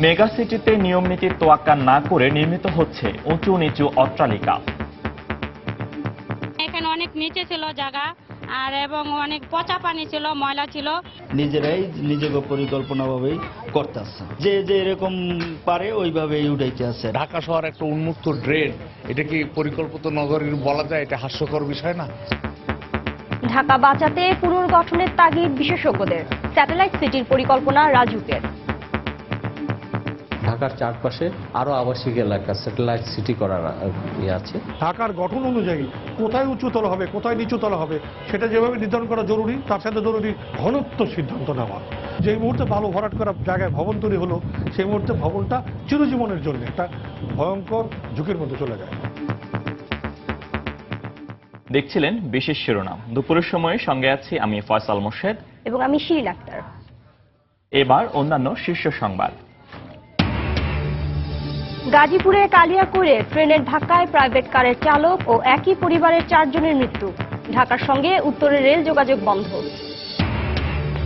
Mega সিটিতে নিয়ম নীতির তোয়াক্কা না করে নির্মিত হচ্ছে উঁচু নিচু অট্টালিকা। এখানে অনেক নিচে ছিল জায়গা আর এবং অনেক পচা পানি ছিল, ময়লা ছিল। নিজেরাই নিজেকে পরিকল্পনাভাবেই করতেছে, যে যে এরকম পারে ওইভাবেই উঠাইতে আছে। ঢাকা শহর একটা উন্মুক্ত ড্রেন, এটা কি পরিকল্পিত নগরীর বলা যায়? এটা হাস্যকর বিষয় না? ঢাকা বাঁচাতে পুনর্গঠনের তাগিদ বিশেষজ্ঞদের। স্যাটেলাইট সিটির পরিকল্পনা রাজুকের। ঢাকার চারপাশে আরো আবাসিক এলাকা স্যাটেলাইট সিটি করার আছে। ঢাকার গঠন অনুযায়ী কোথায় উঁচুতল হবে, কোথায় নিচুতল হবে, সেটা যেভাবে নির্ধারণ করা জরুরি, তার সাথে জরুরি ঘনত্ব সিদ্ধান্ত নেওয়া। যেই মুহূর্তে বালু ভরাট করা জায়গায় ভবন তৈরি হলো, সেই মুহূর্তে ভবনটা চিরজীবনের জন্য একটা ভয়ঙ্কর ঝুঁকির মধ্যে চলে যায়। দেখছিলেন বিশেষ শিরোনাম। দুপুরের সময়ে সঙ্গে আছি আমি ফয়সাল মোর্শেদ এবং আমি শিরিন আক্তার। এবার অন্যান্য শীর্ষ সংবাদ। গাজীপুরে কালিয়াকৈরে ট্রেনের ধাক্কায় প্রাইভেট কারের চালক ও একই পরিবারের 4 জনের মৃত্যু। ঢাকার সঙ্গে উত্তরের রেল যোগাযোগ বন্ধ।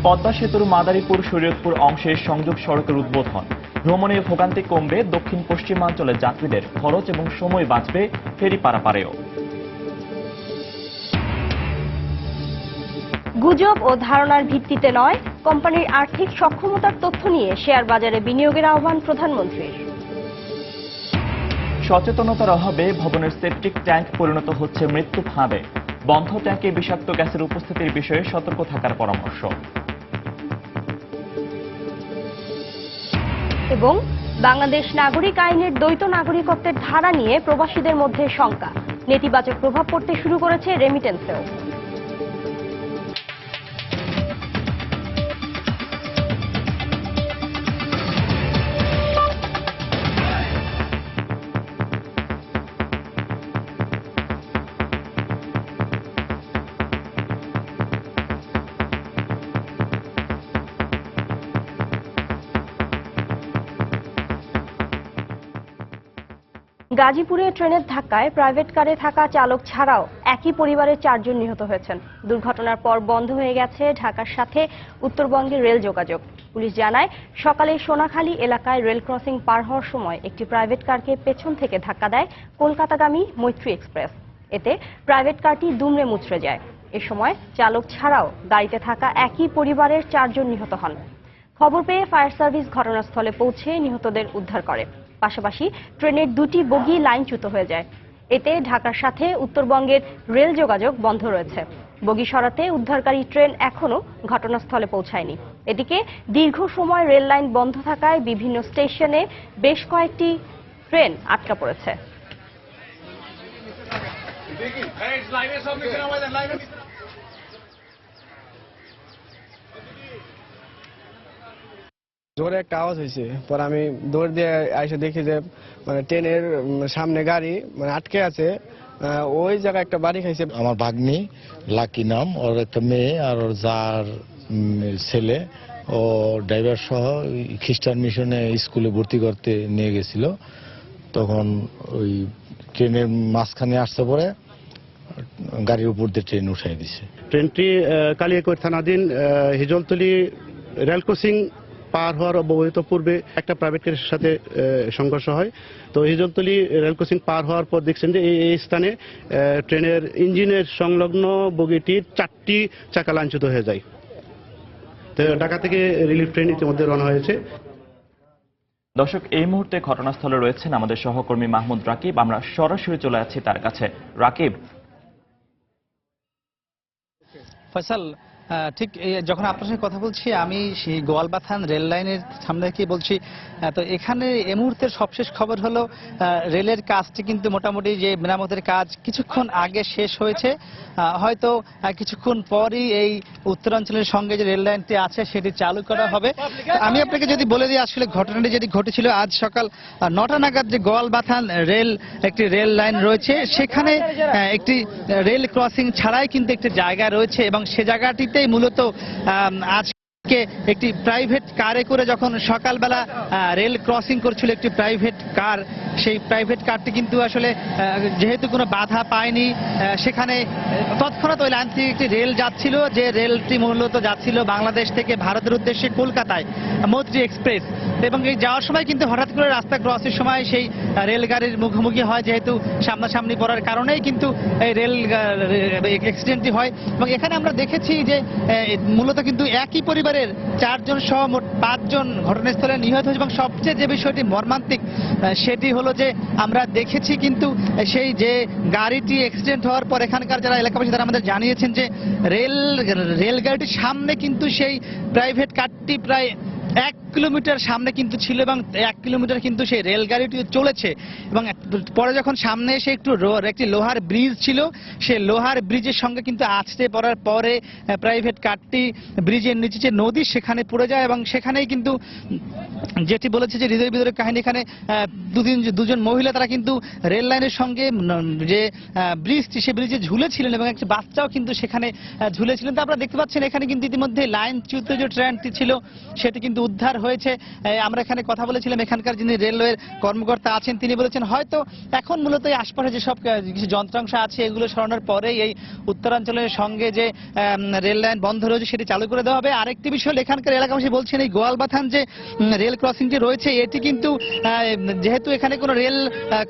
পদ্মা সেতুর মাদারীপুর শরীয়তপুর অংশের সংযোগ সড়কের উদ্বোধন। ভ্রমণে ভোগান্তি কমবে, দক্ষিণ পশ্চিমাঞ্চলের যাত্রীদের খরচ এবং সময় বাঁচবে ফেরি পারাপারেও। গুজব ও ধারণার ভিত্তিতে নয়, কোম্পানির আর্থিক সক্ষমতার তথ্য নিয়ে শেয়ার বাজারে বিনিয়োগের আহ্বান প্রধানমন্ত্রীর। সচেতনতার অভাবে ভবনের সেপটিক ট্যাঙ্ক পরিণত হচ্ছে মৃত্যু ফাঁদে। বন্ধ ট্যাঙ্কে বিষাক্ত গ্যাসের উপস্থিতির বিষয়ে সতর্ক থাকার পরামর্শ। এবং বাংলাদেশ নাগরিক আইনের দ্বৈত নাগরিকত্বের ধারা নিয়ে প্রবাসীদের মধ্যে শঙ্কা। নেতিবাচক প্রভাব পড়তে শুরু করেছে রেমিটেন্সেও। গাজীপুরে ট্রেনের ধাক্কায় প্রাইভেট কারে থাকা চালক ছাড়াও একই পরিবারের 4 জন নিহত হয়েছেন। দুর্ঘটনার পর বন্ধ হয়ে গেছে ঢাকার সাথে উত্তরবঙ্গের রেল যোগাযোগ। পুলিশ জানায়, সকালে সোনাখালী এলাকায় রেল ক্রসিং পার হওয়ার সময় একটি প্রাইভেট কারকে পেছন থেকে ধাক্কা দেয় কলকাতাগামী মৈত্রী এক্সপ্রেস। এতে প্রাইভেট কারটি দুমড়ে মুচড়ে যায়। এ সময় চালক ছাড়াও গাড়িতে থাকা একই পরিবারের 4 জন নিহত হন। খবর পেয়ে ফায়ার সার্ভিস ঘটনাস্থলে পৌঁছে নিহতদের উদ্ধার করে। পাশাপাশি ট্রেনের 2টি বগি লাইনচ্যুত হয়ে যায়। এতে ঢাকার সাথে উত্তরবঙ্গের রেল যোগাযোগ বন্ধ রয়েছে। বগি সরাতে উদ্ধারকারী ট্রেন এখনো ঘটনাস্থলে পৌঁছায়নি। এদিকে দীর্ঘ সময় রেল লাইন বন্ধ থাকায় বিভিন্ন স্টেশনে বেশ কয়েকটি ট্রেন আটকা পড়েছে। জোরে একটা আওয়াজ হয়েছে, পর আমি দৌড় দিয়ে এসে দেখি যে মানে ট্রেনের সামনে গাড়ি মানে আটকে আছে। ওই জায়গায় একটা বাড়ি খাইছে। আমার ভাগ্নি লাকি নাম, ওর একটা মেয়ে আর ওর যার ছেলে ও ড্রাইভার সহ খ্রিস্টান মিশনে স্কুলে ভর্তি করতে নিয়ে গেছিল। তখন ওই ট্রেনের মাঝখানে আসতে পরে গাড়ির উপর দিয়ে ট্রেন উঠাই দিছে। ট্রেনটি কালিয়াকৈর থানাধীন হিজলতলি রেল ক্রসিং পার হওয়ার অব্যবহিত পূর্বে একটা প্রাইভেট কারের সাথে সংঘর্ষ হয়। তো হিজলতলি রেল ক্রসিং পার হওয়ার পর দেখছেন যে এই স্থানে ট্রেনের ইঞ্জিনের সংলগ্ন বগিটির 4টি চাকা লাইনচ্যুত হয়ে যায়। তো ঢাকা থেকে রিলিফ ট্রেন ইতিমধ্যে রওনা হয়েছে। দর্শক, এই মুহূর্তে ঘটনাস্থলে রয়েছেন আমাদের সহকর্মী মাহমুদ রাকিব। আমরা সরাসরি চলে যাচ্ছি তার কাছে। রাকিব, ফয়সাল, ঠিক যখন আপনার সঙ্গে কথা বলছি আমি সেই গোয়ালবাথান রেল লাইনের সামনে থেকে বলছি। তো এখানে এই মুহূর্তের সবশেষ খবর হলো রেলের কাজটি কিন্তু মোটামুটি যে মেরামতের কাজ কিছুক্ষণ আগে শেষ হয়েছে। হয়তো কিছুক্ষণ পরই এই উত্তরাঞ্চলের সঙ্গে যে রেল লাইনটি আছে সেটি চালু করা হবে। আমি আপনাকে যদি বলে দিই, আসলে ঘটনাটি যেটি ঘটেছিল আজ সকাল 9টা নাগাদ যে গোয়ালবাথান একটি রেল লাইন রয়েছে, সেখানে একটি রেল ক্রসিং ছাড়াই কিন্তু একটি জায়গা রয়েছে এবং সে জায়গাটিতে মূলত আজকে একটি প্রাইভেট কারে করে যখন সকালবেলা রেল ক্রসিং করছিল একটি প্রাইভেট কার, সেই প্রাইভেট কারটি কিন্তু আসলে যেহেতু কোনো বাধা পায়নি, সেখানে তৎক্ষণাৎ ওই লাইন থেকে একটি রেল যাচ্ছিল, যে রেলটি মূলত যাচ্ছিল বাংলাদেশ থেকে ভারতের উদ্দেশ্যে কলকাতায়, মৈত্রী এক্সপ্রেস। এবং এই যাওয়ার সময় কিন্তু হঠাৎ করে রাস্তা ক্রসের সময় সেই রেলগাড়ির মুখোমুখি হয়, যেহেতু সামনাসামনি পড়ার কারণেই কিন্তু এই রেল অ্যাক্সিডেন্টটি হয়। এবং এখানে আমরা দেখেছি যে মূলত কিন্তু একই পরিবারের 4 জন সহ মোট 5 জন ঘটনাস্থলে নিহত হয়েছে। এবং সবচেয়ে যে বিষয়টি মর্মান্তিক সেটি হলো যে আমরা দেখেছি কিন্তু সেই যে গাড়িটি অ্যাক্সিডেন্ট হওয়ার পর এখানকার যারা এলাকাবাসী তারা আমাদের জানিয়েছেন যে রেলগাড়িটির সামনে কিন্তু সেই প্রাইভেট কারটি প্রায় 1 কিলোমিটার সামনে কিন্তু ছিল, এবং 1 কিলোমিটার কিন্তু সেই রেলগাড়িটি চলেছে। এবং পরে যখন সামনে এসে একটি লোহার ব্রিজ ছিল, সেই লোহার ব্রিজের সঙ্গে কিন্তু আছড়ে পড়ার পরে প্রাইভেট কারটি ব্রিজের নিচে যে নদী সেখানে পড়ে যায়। এবং সেখানেই কিন্তু যেটি বলেছে যে হৃদয় বিদারক কাহিনী, এখানে দুজন মহিলা তারা কিন্তু রেল লাইনের সঙ্গে যে ব্রিজটি সেই ব্রিজে ঝুলেছিলেন, এবং একটি বাচ্চাও কিন্তু সেখানে ঝুলেছিলেন। তো আপনারা দেখতে পাচ্ছেন এখানে কিন্তু ইতিমধ্যে লাইনচ্যুত যে ট্রেনটি ছিল সেটি কিন্তু উদ্ধার হয়েছে। আমরা এখানে কথা বলেছিলাম, এখানকার যিনি রেলওয়ের কর্মকর্তা আছেন তিনি বলেছেন হয়তো এখন মূলত এই আশপাশে যেসব কিছু যন্ত্রাংশ আছে এগুলো সরানোর পরেই এই উত্তরাঞ্চলের সঙ্গে যে রেল লাইন বন্ধ রয়েছে সেটি চালু করে দেওয়া হবে। আরেকটি বিষয়, এখানকার এলাকাবাসী বলছেন এই গোয়ালবাথান যে রেল ক্রসিংটি রয়েছে এটি কিন্তু যেহেতু এখানে কোনো রেল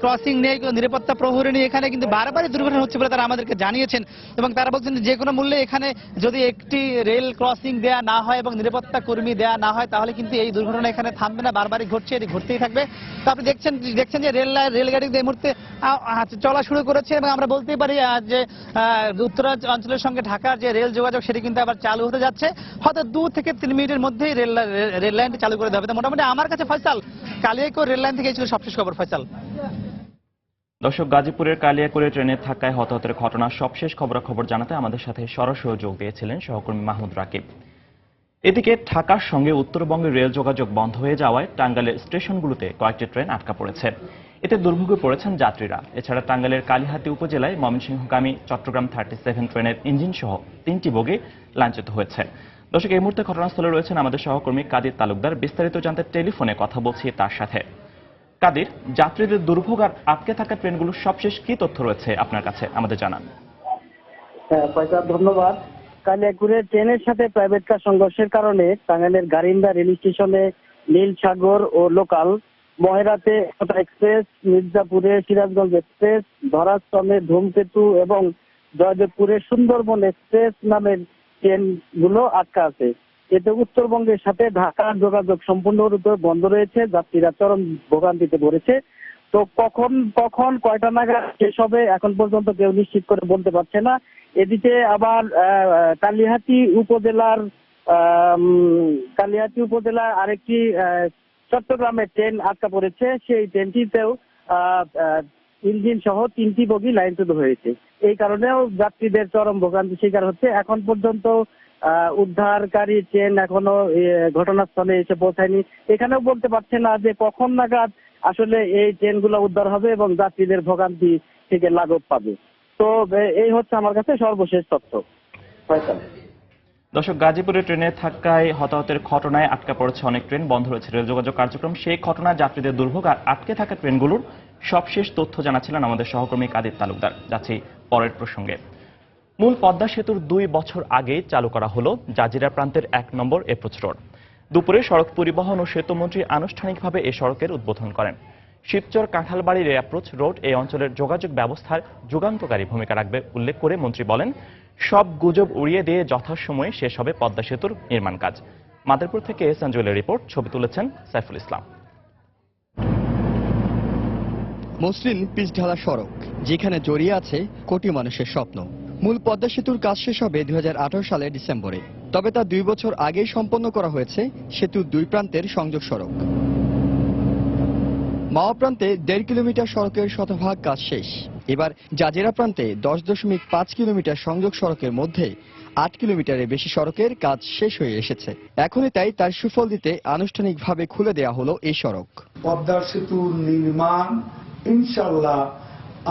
ক্রসিং নেই, কোনো নিরাপত্তা প্রহরী নেই, এখানে কিন্তু বারবারই দুর্ঘটনা হচ্ছে বলে তারা আমাদেরকে জানিয়েছেন। এবং তারা বলছেন যে কোনো মূল্যে এখানে যদি একটি রেল ক্রসিং দেয়া না হয় এবং নিরাপত্তা কর্মী দেয়া না হয় তাহলে কিন্তু এই দুর্ঘটনা এখানে থামবে না, বারবারই ঘটছে, এটি ঘটতেই থাকবে। তো আপনি দেখছেন যে রেলগাড়ি এই মুহূর্তে চলা শুরু করেছে। এবং আমরা বলতেই পারি যে উত্তরাঞ্চলের সঙ্গে ঢাকার যে রেল যোগাযোগ সেটি কিন্তু আবার চালু হতে যাচ্ছে, হয়তো 2 থেকে 3 মিনিটের মধ্যেই রেল লাইনটি চালু করে দেওয়া হবে। তো মোটামুটি আমার কাছে ফয়সাল, কালিয়াকৈর রেল লাইন থেকে ছিল সবশেষ খবর। ফয়সাল। দর্শক, গাজীপুরের কালিয়াকৈরে ট্রেনের ধাক্কায় হতাহতের ঘটনার সবশেষ খবরাখবর জানাতে আমাদের সাথে সরাসরি যোগ দিয়েছিলেন সহকর্মী মাহমুদ রাকিব। এদিকে ঢাকার সঙ্গে উত্তরবঙ্গের রেল যোগাযোগ বন্ধ হয়ে যাওয়ায় টাঙ্গাইলের স্টেশনগুলোতে কয়েকটি ট্রেন আটকা পড়েছে। এতে দুর্ভোগে পড়েছেন যাত্রীরা। এছাড়া টাঙ্গাইলের কালিহাতী উপজেলায় ময়মনসিংহগামী চট্টগ্রাম 37 ট্রেনের ইঞ্জিন সহ 3টি বগি লাইনচ্যুত হয়েছে। দর্শক, এই মুহূর্তে ঘটনাস্থলে রয়েছেন আমাদের সহকর্মী কাদির তালুকদার। বিস্তারিত জানতে টেলিফোনে কথা বলছি তার সাথে। কাদির, যাত্রীদের দুর্ভোগ আর আটকে থাকা ট্রেনগুলোর সবশেষ কি তথ্য রয়েছে আপনার কাছে আমাদের জানান। ধন্যবাদ। কালিয়াকৈরে ট্রেনের সাথে প্রাইভেট কার সংঘর্ষের কারণে টাঙ্গাইলের গারিন্দা রেল স্টেশনে নীলসাগর ও লোকাল, মহেরাতে এক্সপ্রেস, মির্জাপুরে সিরাজগঞ্জ এক্সপ্রেস, ধরাশ্রমে ধূমকেতু এবং জয়দেবপুরে সুন্দরবন এক্সপ্রেস নামের ট্রেনগুলো আটকা আছে। এতে উত্তরবঙ্গের সাথে ঢাকার যোগাযোগ সম্পূর্ণরূপে বন্ধ রয়েছে, যাত্রীরা চরম ভোগান্তিতে পড়েছে। তো কখন কয়টা নাগাদ শেষ হবে এখন পর্যন্ত কেউ নিশ্চিত করে বলতে পারছে না। এদিকে আবার কালিহাতী উপজেলার আরেকটি চট্টগ্রামের ট্রেন আটকা পড়েছে। সেই ট্রেনটিতেও ইঞ্জিন সহ 3টি বগি লাইনচ্যুত হয়েছে। এই কারণেও যাত্রীদের চরম ভোগান্তি শিকার হচ্ছে। এখন পর্যন্ত উদ্ধারকারী ট্রেন এখনো ঘটনাস্থলে এসে পৌঁছায়নি। এখানেও বলতে পারছে না যে কখন নাগাদ আসলে এই ট্রেনগুলো উদ্ধার হবে এবং যাত্রীদের ভোগান্তি থেকে লাঘব পাবে। তো এই হচ্ছে আমার কাছে সর্বশেষ তথ্য। দর্শক, গাজীপুরের ট্রেনের ধাক্কায় হতাহতের ঘটনায় আটকা পড়েছে অনেক ট্রেন, বন্ধ রয়েছে রেল যোগাযোগ কার্যক্রম। সেই ঘটনায় যাত্রীদের দুর্ভোগ আর আটকে থাকা ট্রেনগুলোর সবশেষ তথ্য জানাচ্ছিলেন আমাদের সহকর্মী কাদির তালুকদার। যাচ্ছি পরের প্রসঙ্গে। মূল পদ্মা সেতুর 2 বছর আগে চালু করা হলো জাজিরা প্রান্তের 1 নম্বর এপ্রোচ রোড। দুপুরে সড়ক পরিবহন ও সেতুমন্ত্রী আনুষ্ঠানিকভাবে এ সড়কের উদ্বোধন করেন। শিবচর কাঁঠালবাড়ির এই অ্যাপ্রোচ রোড এই অঞ্চলের যোগাযোগ ব্যবস্থার যুগান্তকারী ভূমিকা রাখবে উল্লেখ করে মন্ত্রী বলেন, সব গুজব উড়িয়ে দিয়ে যথাসময়ে শেষ হবে পদ্মা সেতুর নির্মাণ কাজ। মাদারীপুর থেকে সঞ্জুয়েলের রিপোর্ট, ছবি তুলেছেন সাইফুল ইসলাম। মসৃণ পিচ ঢালা সড়ক, যেখানে জড়িয়ে আছে কোটি মানুষের স্বপ্ন। মূল পদ্মা সেতুর কাজ শেষ হবে 2018 সালের ডিসেম্বরে। তবে তা 2 বছর আগেই সম্পন্ন করা হয়েছে সেতুর 2 প্রান্তের সংযোগ সড়ক। মাওয়া প্রান্তে 1.5 কিলোমিটার সড়কের শতভাগ কাজ শেষ। এবার জাজিরা প্রান্তে 10.5 কিলোমিটার সংযোগ সড়কের মধ্যে 8 কিলোমিটারের বেশি সড়কের কাজ শেষ হয়ে এসেছে। এখনই তাই তার সুফল দিতে আনুষ্ঠানিকভাবে খুলে দেয়া হলো এই সড়ক। পদ্মা সেতুর নির্মাণ ইনশাআল্লাহ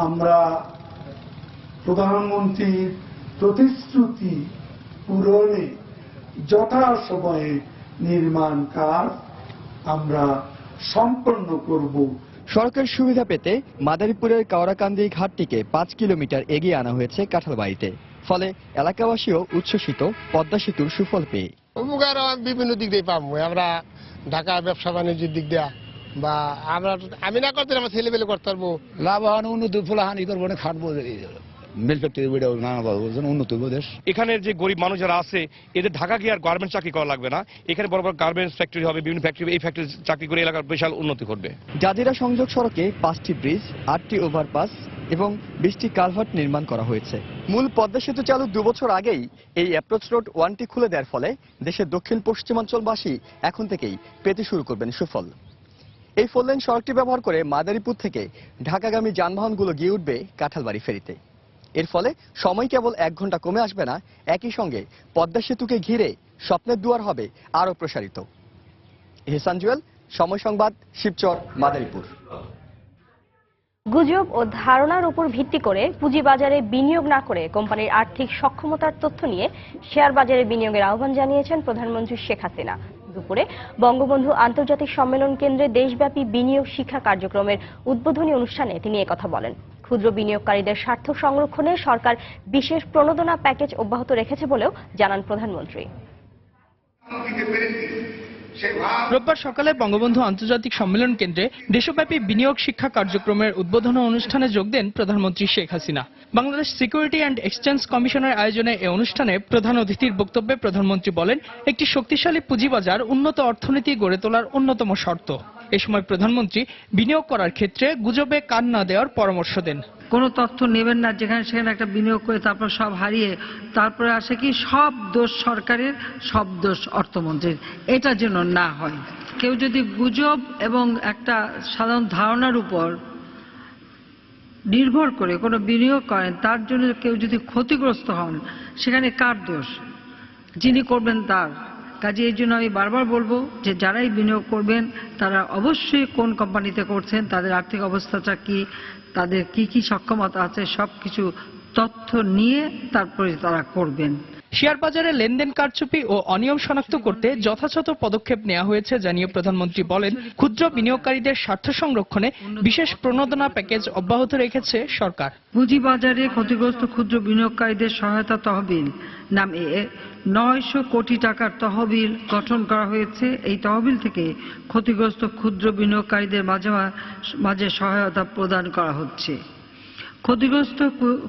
আমরা প্রধানমন্ত্রীর প্রতিশ্রুতি পূরণে যথাসময়ে নির্মাণ কাজ আমরা সম্পন্ন করব। সড়কের সুবিধা পেতে মাদারীপুরের কাওড়াকান্দি ঘাটটিকে 5 কিলোমিটার এগিয়ে আনা হয়েছে কাঁঠালবাড়িতে। ফলে এলাকাবাসীও উচ্ছ্বসিত পদ্মা সেতুর সুফল পেয়ে। উপকার বিভিন্ন দিক দিয়ে পাবো আমরা, ঢাকা ব্যবসা বাণিজ্যের দিক দিয়ে, বা আমি না করতে আমার ছেলে পেলে করতে পারবো, লাভবান উন্নতি ফুলাহানি করবো না, খাটবো এখানের যে গরিব মানুষ যারা আছে এদের ঢাকা গিয়ে আর গার্মেন্টস চাকরি করা লাগবে না, এখানে বড় বড় গার্মেন্টস ফ্যাক্টরি হবে, বিভিন্ন ফ্যাক্টরি, এই ফ্যাক্টরি চাকরি করে এলাকার বিশাল উন্নতি করবে। জাজিরা সংযোগ সড়কে 5টি ব্রিজ, 8টি ওভারপাস এবং 20টি কালভার্ট নির্মাণ করা হয়েছে। মূল পদ্মা সেতু চালুর 2 বছর আগেই এই অ্যাপ্রোচ রোড 1টি খুলে দেওয়ার ফলে দেশের দক্ষিণ পশ্চিমাঞ্চলবাসী এখন থেকেই পেতে শুরু করবেন সুফল। এই ফোরলেন সড়কটি ব্যবহার করে মাদারীপুর থেকে ঢাকাগামী যানবাহনগুলো গিয়ে উঠবে কাঁঠালবাড়ি ফেরিতে। এর ফলে সময় কেবল 1 ঘন্টা কমে আসবে না, একই সঙ্গে পদ্মা সেতুকে ঘিরে স্বপ্নের দুয়ার হবে আরও প্রসারিত। এহসান জুয়েল, সময় সংবাদ, শিবচর, মাদারীপুর। গুজব ও ধারণার উপর ভিত্তি করে পুঁজিবাজারে বিনিয়োগ না করে কোম্পানির আর্থিক সক্ষমতার তথ্য নিয়ে শেয়ার বাজারে বিনিয়োগের আহ্বান জানিয়েছেন প্রধানমন্ত্রী শেখ হাসিনা। দুপুরে বঙ্গবন্ধু আন্তর্জাতিক সম্মেলন কেন্দ্রে দেশব্যাপী বিনিয়োগ শিক্ষা কার্যক্রমের উদ্বোধনী অনুষ্ঠানে তিনি একথা বলেন। ক্ষুদ্র বিনিয়োগকারীদের স্বার্থ সংরক্ষণে সরকার বিশেষ প্রণোদনা প্যাকেজ অব্যাহত রেখেছে বলেও জানান প্রধানমন্ত্রী। রোববার সকালে বঙ্গবন্ধু আন্তর্জাতিক সম্মেলন কেন্দ্রে দেশব্যাপী বিনিয়োগ শিক্ষা কার্যক্রমের উদ্বোধন অনুষ্ঠানে যোগ দেন প্রধানমন্ত্রী Sheikh Hasina. Bangladesh security and exchange কমিশনের আয়োজনে এই অনুষ্ঠানে প্রধান অতিথির বক্তব্যে প্রধানমন্ত্রী বলেন, একটি শক্তিশালী পুঁজিবাজার উন্নত অর্থনীতি গড়ে তোলার অন্যতম শর্ত। এ সময় প্রধানমন্ত্রী বিনিয়োগ করার ক্ষেত্রে গুজবে কান না দেওয়ার পরামর্শ দেন। কোনো তথ্য নেবেন না যেখানে সেখানে একটা বিনিয়োগ করে তারপর সব হারিয়ে তারপরে আসে কি সব দোষ সরকারের, সব দোষ অর্থমন্ত্রীর। এটা যেন না হয়। কেউ যদি গুজব এবং একটা সাধারণ ধারণার উপর নির্ভর করে কোনো বিনিয়োগ করেন, তার জন্য কেউ যদি ক্ষতিগ্রস্ত হন, সেখানে কার দোষ? যিনি করবেন তার। কাজে এই জন্য আমি বারবার বলবো যে যারাই বিনিয়োগ করবেন তারা অবশ্যই কোন কোম্পানিতে করছেন, তাদের আর্থিক অবস্থাটা কি, তাদের কি কি সক্ষমতা আছে, সবকিছু তথ্য নিয়ে তারপরে তারা করবেন। শেয়ার বাজারে লেনদেন কারচুপি ও অনিয়ম শনাক্ত করতে যথাযথ পদক্ষেপ নেওয়া হয়েছে জানিয়ে প্রধানমন্ত্রী বলেন, ক্ষুদ্র বিনিয়োগকারীদের স্বার্থ সংরক্ষণে বিশেষ প্রণোদনা প্যাকেজ অব্যাহত রেখেছে সরকার। পুঁজিবাজারে ক্ষতিগ্রস্ত ক্ষুদ্র বিনিয়োগকারীদের সহায়তা তহবিল নামে 900 কোটি টাকার তহবিল গঠন করা হয়েছে। এই তহবিল থেকে ক্ষতিগ্রস্ত ক্ষুদ্র বিনিয়োগকারীদের মাঝে সহায়তা প্রদান করা হচ্ছে। ক্ষতিগ্রস্ত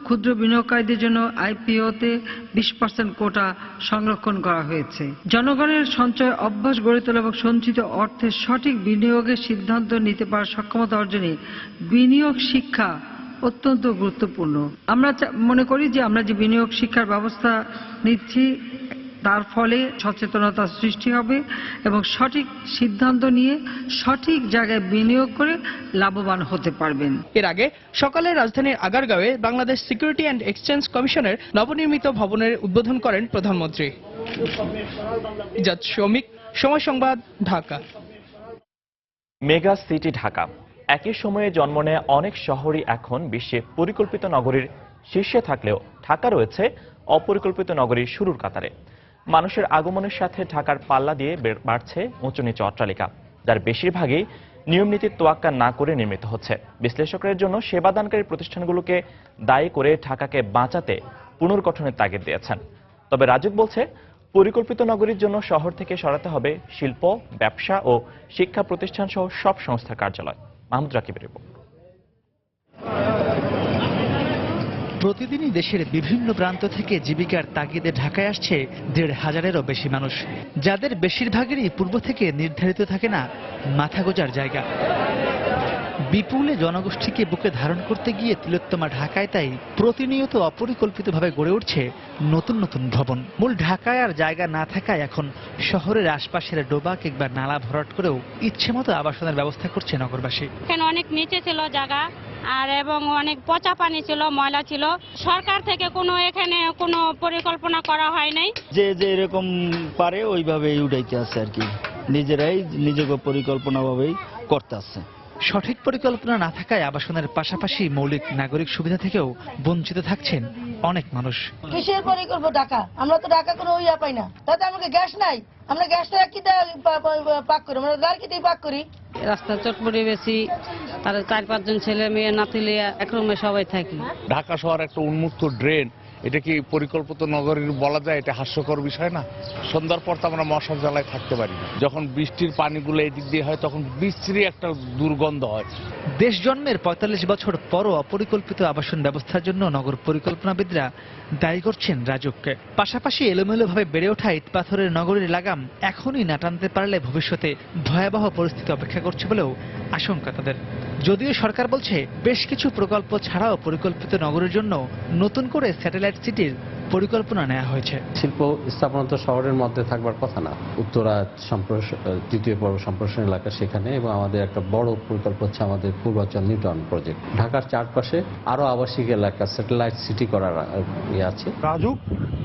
ক্ষুদ্র বিনিয়োগকারীদের জন্য আইপিওতে 20% কোটা সংরক্ষণ করা হয়েছে। জনগণের সঞ্চয় অভ্যাস গড়ে তোলা এবং সঞ্চিত অর্থের সঠিক বিনিয়োগের সিদ্ধান্ত নিতে পারার সক্ষমতা অর্জনে বিনিয়োগ শিক্ষা অত্যন্ত গুরুত্বপূর্ণ। আমরা মনে করি যে আমরা যে বিনিয়োগ শিক্ষার ব্যবস্থা নিচ্ছি তার ফলে সচেতনতা সৃষ্টি হবে এবং সঠিক সিদ্ধান্ত নিয়ে সঠিক জায়গায় বিনিয়োগ করে লাভবান হতে পারবেন। এর আগে সকালে রাজধানীর আগারগাঁওয়ে বাংলাদেশ সিকিউরিটি অ্যান্ড এক্সচেঞ্জ কমিশনের নবনির্মিত ভবনের উদ্বোধন করেন প্রধানমন্ত্রী। ইজাজ শৌমিক, সময় সংবাদ, ঢাকা। মেগা সিটি ঢাকা একই সময়ে জন্ম নেয় অনেক শহরই এখন বিশ্বে পরিকল্পিত নগরীর শীর্ষে থাকলেও ঢাকা রয়েছে অপরিকল্পিত নগরীর শুরুর কাতারে। মানুষের আগমনের সাথে ঢাকার পাল্লা দিয়ে বাড়ছে উঁচু নিচু অট্টালিকা, যার বেশিরভাগই নিয়মনীতির তোয়াক্কা না করে নির্মিত হচ্ছে। বিশ্লেষকদের জন্য সেবাদানকারী প্রতিষ্ঠানগুলোকে দায়ী করে ঢাকাকে বাঁচাতে পুনর্গঠনের তাগিদ দিয়েছেন। তবে রাজুক বলছে, পরিকল্পিত নগরীর জন্য শহর থেকে সরাতে হবে শিল্প, ব্যবসা ও শিক্ষা প্রতিষ্ঠান সহ সব সংস্থার কার্যালয়। মাহমুদ রাকিবের রিপোর্ট। প্রতিদিনই দেশের বিভিন্ন প্রান্ত থেকে জীবিকার তাগিদে ঢাকায় আসছে 1,500-এরও বেশি মানুষ, যাদের বেশিরভাগেরই পূর্ব থেকে নির্ধারিত থাকে না মাথা গোঁজার জায়গা। বিপুলে জনগোষ্ঠীকে বুকে ধারণ করতে গিয়ে তিলোত্তমা ঢাকায় তাই প্রতিনিয়ত অপরিকল্পিতভাবে গড়ে উঠছে নতুন নতুন ভবন। মূল ঢাকায় আর জায়গা না থাকায় এখন শহরের আশপাশের ডোবা কিংবা নালা ভরাট করেও ইচ্ছে মতো আবাসনের ব্যবস্থা করছে নগরবাসী। এখানে অনেক নিচে ছিল জায়গা আর এবং অনেক পচা পানি ছিল, ময়লা ছিল। সরকার থেকে এখানে কোনো পরিকল্পনা করা হয় নাই। যে এরকম পারে ওইভাবেই উঠাইতে আছে আর কি, নিজেরাই নিজেকে পরিকল্পনাভাবেই করতে আছে। সঠিক পরিকল্পনা না থাকায় আবাসনের পাশাপাশি মৌলিক নাগরিক সুবিধা থেকেও বঞ্চিত থাকছেন অনেক মানুষ। কিসের পরিকল্প ঢাকা? আমরা তো ঢাকা কোনো ইয়া পাই না। তাতে আমাকে গ্যাস নাই, আমরা গ্যাসটা কি পাক করি? আমরা গাড়ি পাক করি। রাস্তা চটপটি বেশি, তার 4-5 ছেলে মেয়ে নাতিলে এক রুমে সবাই থাকি। ঢাকা শহর একটা উন্মুক্ত ড্রেন, এটা কি পরিকল্পিত নগরীর বলা যায়? এটা হাস্যকর বিষয় না? সন্ধ্যার পর তো আমরা মশার জ্বালায় থাকতে পারি না। যখন বৃষ্টির পানিগুলো এদিক দিয়ে হয় তখন বিশ্রী একটা দুর্গন্ধ হয়। দেশ জন্মের 45 বছর পরও অপরিকল্পিত আবাসন ব্যবস্থার জন্য নগর পরিকল্পনাবিদরা দায়ী করছেন রাজুককে। পাশাপাশি এলোমেলোভাবে বেড়ে ওঠা ইটপাথরের নগরীর লাগাম এখনই না টানতে পারলে ভবিষ্যতে ভয়াবহ পরিস্থিতি অপেক্ষা করছে বলেও আশঙ্কা তাদের। যদিও সরকার বলছে বেশ কিছু প্রকল্প ছাড়াও পরিকল্পিত নগরীর জন্য নতুন করে স্যাটেলাইট সিটির পরিকল্পনা নেওয়া হয়েছে। শিল্প স্থাপনা তো শহরের মধ্যে থাকবার কথা না। উত্তরা তৃতীয় পর্ব সম্প্রসারণ এলাকা সেখানে, এবং আমাদের একটা বড় প্রকল্প হচ্ছে আমাদের পূর্বাঞ্চল নিউটাউন প্রজেক্ট। ঢাকার চারপাশে আরো আবাসিক এলাকা স্যাটেলাইট সিটি করার আছে। রাজুক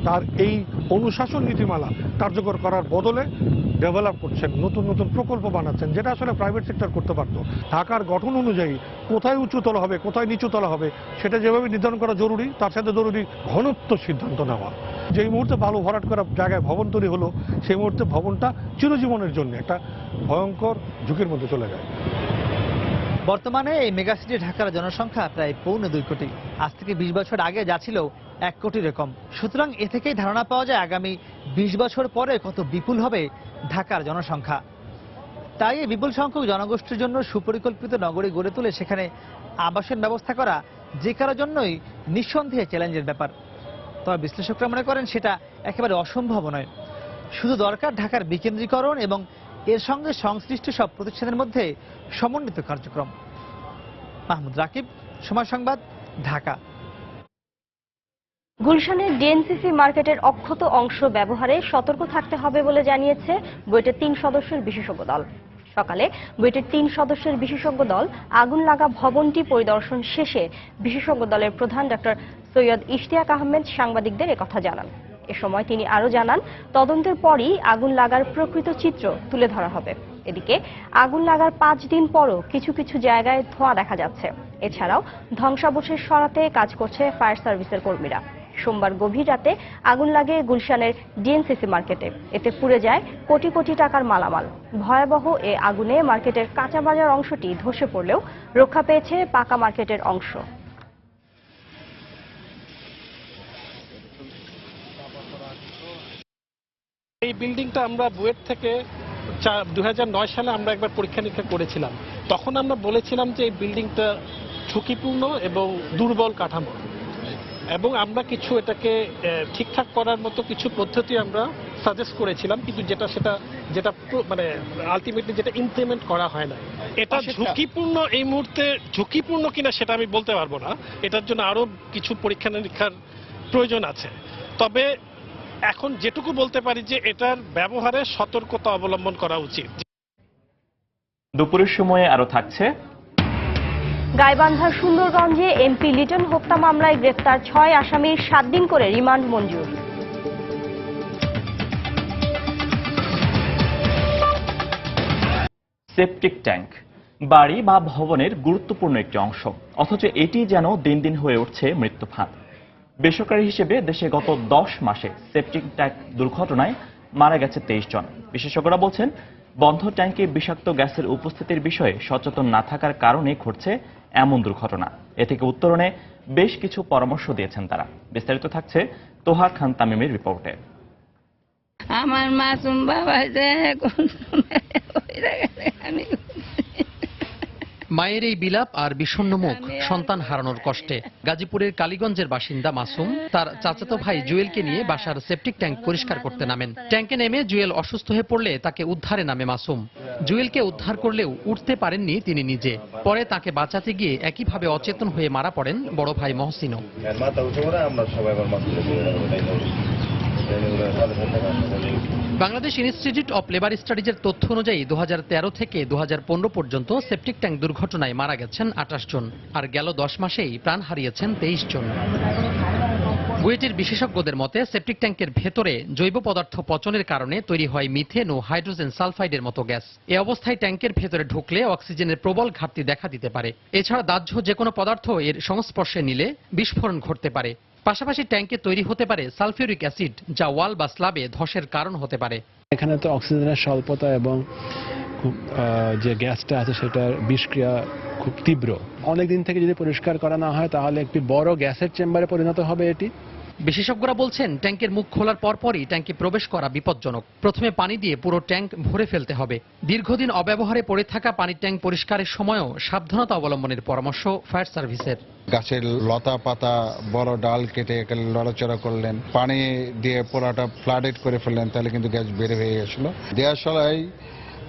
তার এই অনুশাসন নীতিমালা কার্যকর করার বদলে ডেভেলপ করছেন, নতুন নতুন প্রকল্প বানাচ্ছেন, যেটা আসলে প্রাইভেট সেক্টর করতে পারতো। ঢাকার গঠন অনুযায়ী কোথায় উঁচুতলা হবে, কোথায় নিচুতলা হবে, সেটা যেভাবে নির্ধারণ করা জরুরি, তার সাথে জরুরি ঘনত্ব সিদ্ধান্ত নেওয়া। যেই মুহূর্তে বালু ভরাট করা জায়গায় ভবন তৈরি হলো, সেই মুহূর্তে ভবনটা চিরজীবনের জন্য একটা ভয়ঙ্কর ঝুঁকির মধ্যে চলে যায়। বর্তমানে এই মেগাসিটি ঢাকার জনসংখ্যা প্রায় 2.25 কোটি। আজ থেকে 20 বছর আগে যা ছিল 1 কোটির কম। সুতরাং এ থেকেই ধারণা পাওয়া যায় আগামী 20 বছর পরে কত বিপুল হবে ঢাকার জনসংখ্যা। তাই এই বিপুল সংখ্যক জনগোষ্ঠীর জন্য সুপরিকল্পিত নগরী গড়ে তুলে সেখানে আবাসন ব্যবস্থা করা যে কারোর জন্যই নিঃসন্দেহে চ্যালেঞ্জের ব্যাপার। তবে বিশ্লেষকরা মনে করেন সেটা একেবারে অসম্ভব নয়। শুধু দরকার ঢাকার বিকেন্দ্রীকরণ এবং এর সঙ্গে সংশ্লিষ্ট সব প্রতিষ্ঠানের মধ্যে সমন্বিত কার্যক্রম। মাহমুদ রাকিব, সময় সংবাদ, ঢাকা। গুলশানের ডিএনসিসি মার্কেটের অক্ষত অংশ ব্যবহারে সতর্ক থাকতে হবে বলে জানিয়েছে বুয়েটের 3 সদস্যের বিশেষজ্ঞ দল। সকালে বুয়েটের 3 সদস্যের বিশেষজ্ঞ দল আগুন লাগা ভবনটি পরিদর্শন শেষে বিশেষজ্ঞ দলের প্রধান ডক্টর সৈয়দ ইশতিয়াক আহমেদ সাংবাদিকদের একথা জানান। এ সময় তিনি আরও জানান, তদন্তের পরই আগুন লাগার প্রকৃত চিত্র তুলে ধরা হবে। এদিকে আগুন লাগার 5 দিন পরও কিছু কিছু জায়গায় ধোঁয়া দেখা যাচ্ছে। এছাড়াও ধ্বংসাবশেষ সরাতে কাজ করছে ফায়ার সার্ভিসের কর্মীরা। সোমবার গভীর রাতে আগুন লাগে গুলশানের ডিএনসিসি মার্কেটে। এতে পুড়ে যায় কোটি কোটি টাকার মালামাল। ভয়াবহ এ আগুনে মার্কেটের কাঁচা বাজার অংশটি ধসে পড়লেও রক্ষা পেয়েছে পাকা মার্কেটের অংশ। এই বিল্ডিংটা আমরা বুয়েট থেকে 2009 সালে আমরা একবার পরীক্ষা নিরীক্ষা করেছিলাম। তখন আমরা বলেছিলাম যে এই বিল্ডিংটা ঝুঁকিপূর্ণ এবং দুর্বল কাঠামো, এবং আমরা কিছু এটাকে ঠিকঠাক করার মতো কিছু পদ্ধতি আমরা সাজেস্ট করেছিলাম, কিন্তু যেটা মানে আলটিমেটলি যেটা ইমপ্লিমেন্ট করা হয় না। এটা ঝুঁকিপূর্ণ, এই মুহূর্তে ঝুঁকিপূর্ণ কিনা সেটা আমি বলতে পারবো না। এটার জন্য আরো কিছু পরীক্ষা নিরীক্ষার প্রয়োজন আছে। তবে এখন যেটুকু বলতে পারি যে এটার ব্যবহারে সতর্কতা অবলম্বন করা উচিত। দুপুরের সময়ে আরো থাকছে, গাইবান্ধার সুন্দরগঞ্জে এমপি লিটন হত্যা মামলায় গ্রেফতার 6 আসামির 7 দিন করে রিমান্ড মঞ্জুর। সেপটিক ট্যাঙ্ক বাড়ি বা ভবনের গুরুত্বপূর্ণ একটি অংশ, অথচ এটি যেন দিন দিন হয়ে উঠছে মৃত্যু ফাঁদ। বেসরকারি হিসেবে দেশে গত 10 মাসে সেপটিক ট্যাঙ্ক দুর্ঘটনায় মারা গেছে 23 জন। বিশেষজ্ঞরা বলছেন, বন্ধ ট্যাঙ্কে বিষাক্ত গ্যাসের উপস্থিতির বিষয়ে সচেতন না থাকার কারণে ঘটছে এমন দুর্ঘটনা। এ থেকে উত্তরণে বেশ কিছু পরামর্শ দিয়েছেন তারা। বিস্তারিত থাকছে তোহা খান তামিমের রিপোর্টে। আমার মাসুম বাবা যে মায়ের এই বিলাপ আর বিষণ্ণ মুখ সন্তান হারানোর কষ্টে। গাজীপুরের কালীগঞ্জের বাসিন্দা মাসুম তার চাচাতো ভাই জুয়েলকে নিয়ে বাসার সেপটিক ট্যাঙ্ক পরিষ্কার করতে নামেন। ট্যাঙ্কে নেমে জুয়েল অসুস্থ হয়ে পড়লে তাকে উদ্ধারে নামে মাসুম। জুয়েলকে উদ্ধার করলেও উঠতে পারেননি তিনি নিজে। পরে তাকে বাঁচাতে গিয়ে একইভাবে অচেতন হয়ে মারা পড়েন বড় ভাই মহসিনও। বাংলাদেশ ইনস্টিটিউট অব লেবার স্টাডিজের তথ্য অনুযায়ী 2013 থেকে 2015 পর্যন্ত সেপটিক ট্যাঙ্ক দুর্ঘটনায় মারা গেছেন 28 জন, আর গেল 10 মাসেই প্রাণ হারিয়েছেন 23 জন। বুয়েটের বিশেষজ্ঞদের মতে সেপটিক ট্যাঙ্কের ভেতরে জৈব পদার্থ পচনের কারণে তৈরি হয় মিথেন ও হাইড্রোজেন সালফাইডের মতো গ্যাস। এ অবস্থায় ট্যাঙ্কের ভেতরে ঢুকলে অক্সিজেনের প্রবল ঘাটতি দেখা দিতে পারে। এছাড়া দাহ্য যে কোনো পদার্থ এর সংস্পর্শে নিলে বিস্ফোরণ ঘটতে পারে। পাশাপাশি ট্যাঙ্কে তৈরি হতে পারে সালফিউরিক অ্যাসিড, যা ওয়াল বা স্ল্যাবে ধসের কারণ হতে পারে। এখানে তো অক্সিজেনের স্বল্পতা এবং খুব যে গ্যাসটা আছে সেটার বিষক্রিয়া খুব তীব্র। অনেকদিন থেকে যদি পরিষ্কার করা না হয় তাহলে একটি বড় গ্যাসের চেম্বারে পরিণত হবে এটি। বিশেষজ্ঞরা বলছেন ট্যাঙ্কের মুখ খোলার পরপরই ট্যাঙ্কে প্রবেশ করা বিপজ্জনক। প্রথমে পানি দিয়ে পুরো ট্যাঙ্ক ভরে ফেলতে হবে। দীর্ঘদিন অব্যবহারে পড়ে থাকা পানির ট্যাঙ্ক পরিষ্কারের সময়ও সাবধানতা অবলম্বনের পরামর্শ ফায়ার সার্ভিসের। গাছের লতা পাতা বড় ডাল কেটে লড়াচড়া করলেন, পানি দিয়ে পুরাটা ফ্লাডেড করে ফেললেন, তাহলে কিন্তু গ্যাস বের হয়ে গেছিল। দেওয়ার সময়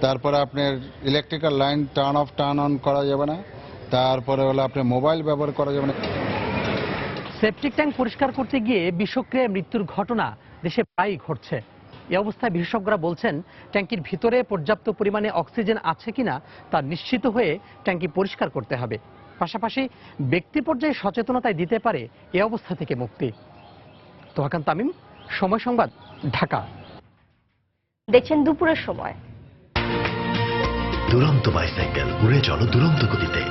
তারপরে আপনার electrical line turn off turn on করা যাবে না, তারপরে হলো আপনার মোবাইল ব্যবহার করা যাবে না। সেপটিক ট্যাঙ্ক পরিষ্কার করতে গিয়ে বিষক্রিয়ায় মৃত্যুর ঘটনা দেশে প্রায়ই ঘটছে। এই অবস্থায় বিশেষজ্ঞরা বলছেন ট্যাঙ্কির ভিতরে পর্যাপ্ত পরিমাণে অক্সিজেন আছে কিনা তা নিশ্চিত হয়ে ট্যাঙ্কি পরিষ্কার করতে হবে। পাশাপাশি ব্যক্তি পর্যায়ে সচেতনতায় দিতে পারে এই অবস্থা থেকে মুক্তি। তোহাকান তামিম, সময় সংবাদ, ঢাকা। দেখছেন দুপুরের সময়। দুরন্ত বাইসাইকেল, উড়ে চলো দুরন্ত গতিতে।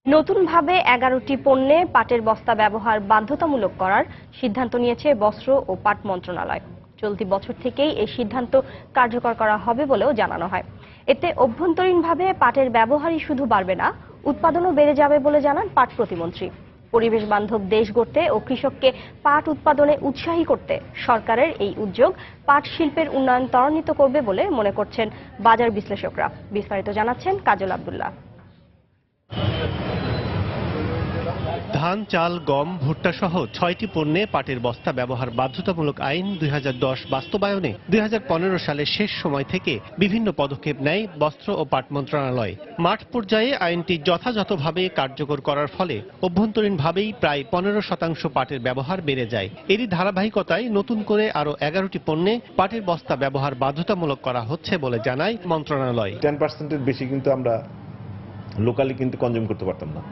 নতুনভাবে 11টি পণ্যে পাটের বস্তা ব্যবহার বাধ্যতামূলক করার সিদ্ধান্ত নিয়েছে বস্ত্র ও পাট মন্ত্রণালয়। চলতি বছর থেকেই এই সিদ্ধান্ত কার্যকর করা হবে বলেও জানানো হয়। এতে অভ্যন্তরীণভাবে পাটের ব্যবহারই শুধু বাড়বে না, উৎপাদনও বেড়ে যাবে বলে জানান পাট প্রতিমন্ত্রী। পরিবেশ বান্ধব দেশ গড়তে ও কৃষককে পাট উৎপাদনে উৎসাহী করতে সরকারের এই উদ্যোগ পাট শিল্পের উন্নয়ন ত্বরান্বিত করবে বলে মনে করছেন বাজার বিশ্লেষকরা। বিস্তারিত জানাচ্ছেন কাজল আব্দুল্লাহ। ধান, চাল, গম, ভুট্টা সহ 6টি পণ্যে পাটের বস্তা ব্যবহার বাধ্যতামূলক আইন 2010 বাস্তবায়নে 2015 সালের শেষ সময় থেকে বিভিন্ন পদক্ষেপ নেয় বস্ত্র ও পাট মন্ত্রণালয়। মাঠ পর্যায়ে আইনটি যথাযথভাবে কার্যকর করার ফলে অভ্যন্তরীণভাবেই প্রায় 15% পাটের ব্যবহার বেড়ে যায়। এরই ধারাবাহিকতায় নতুন করে আরো 11টি পণ্যে পাটের বস্তা ব্যবহার বাধ্যতামূলক করা হচ্ছে বলে জানায় মন্ত্রণালয়। 10%-এর বেশি কিন্তু আমরা লোকালি কিন্তু কনজিউম করতে পারতাম না,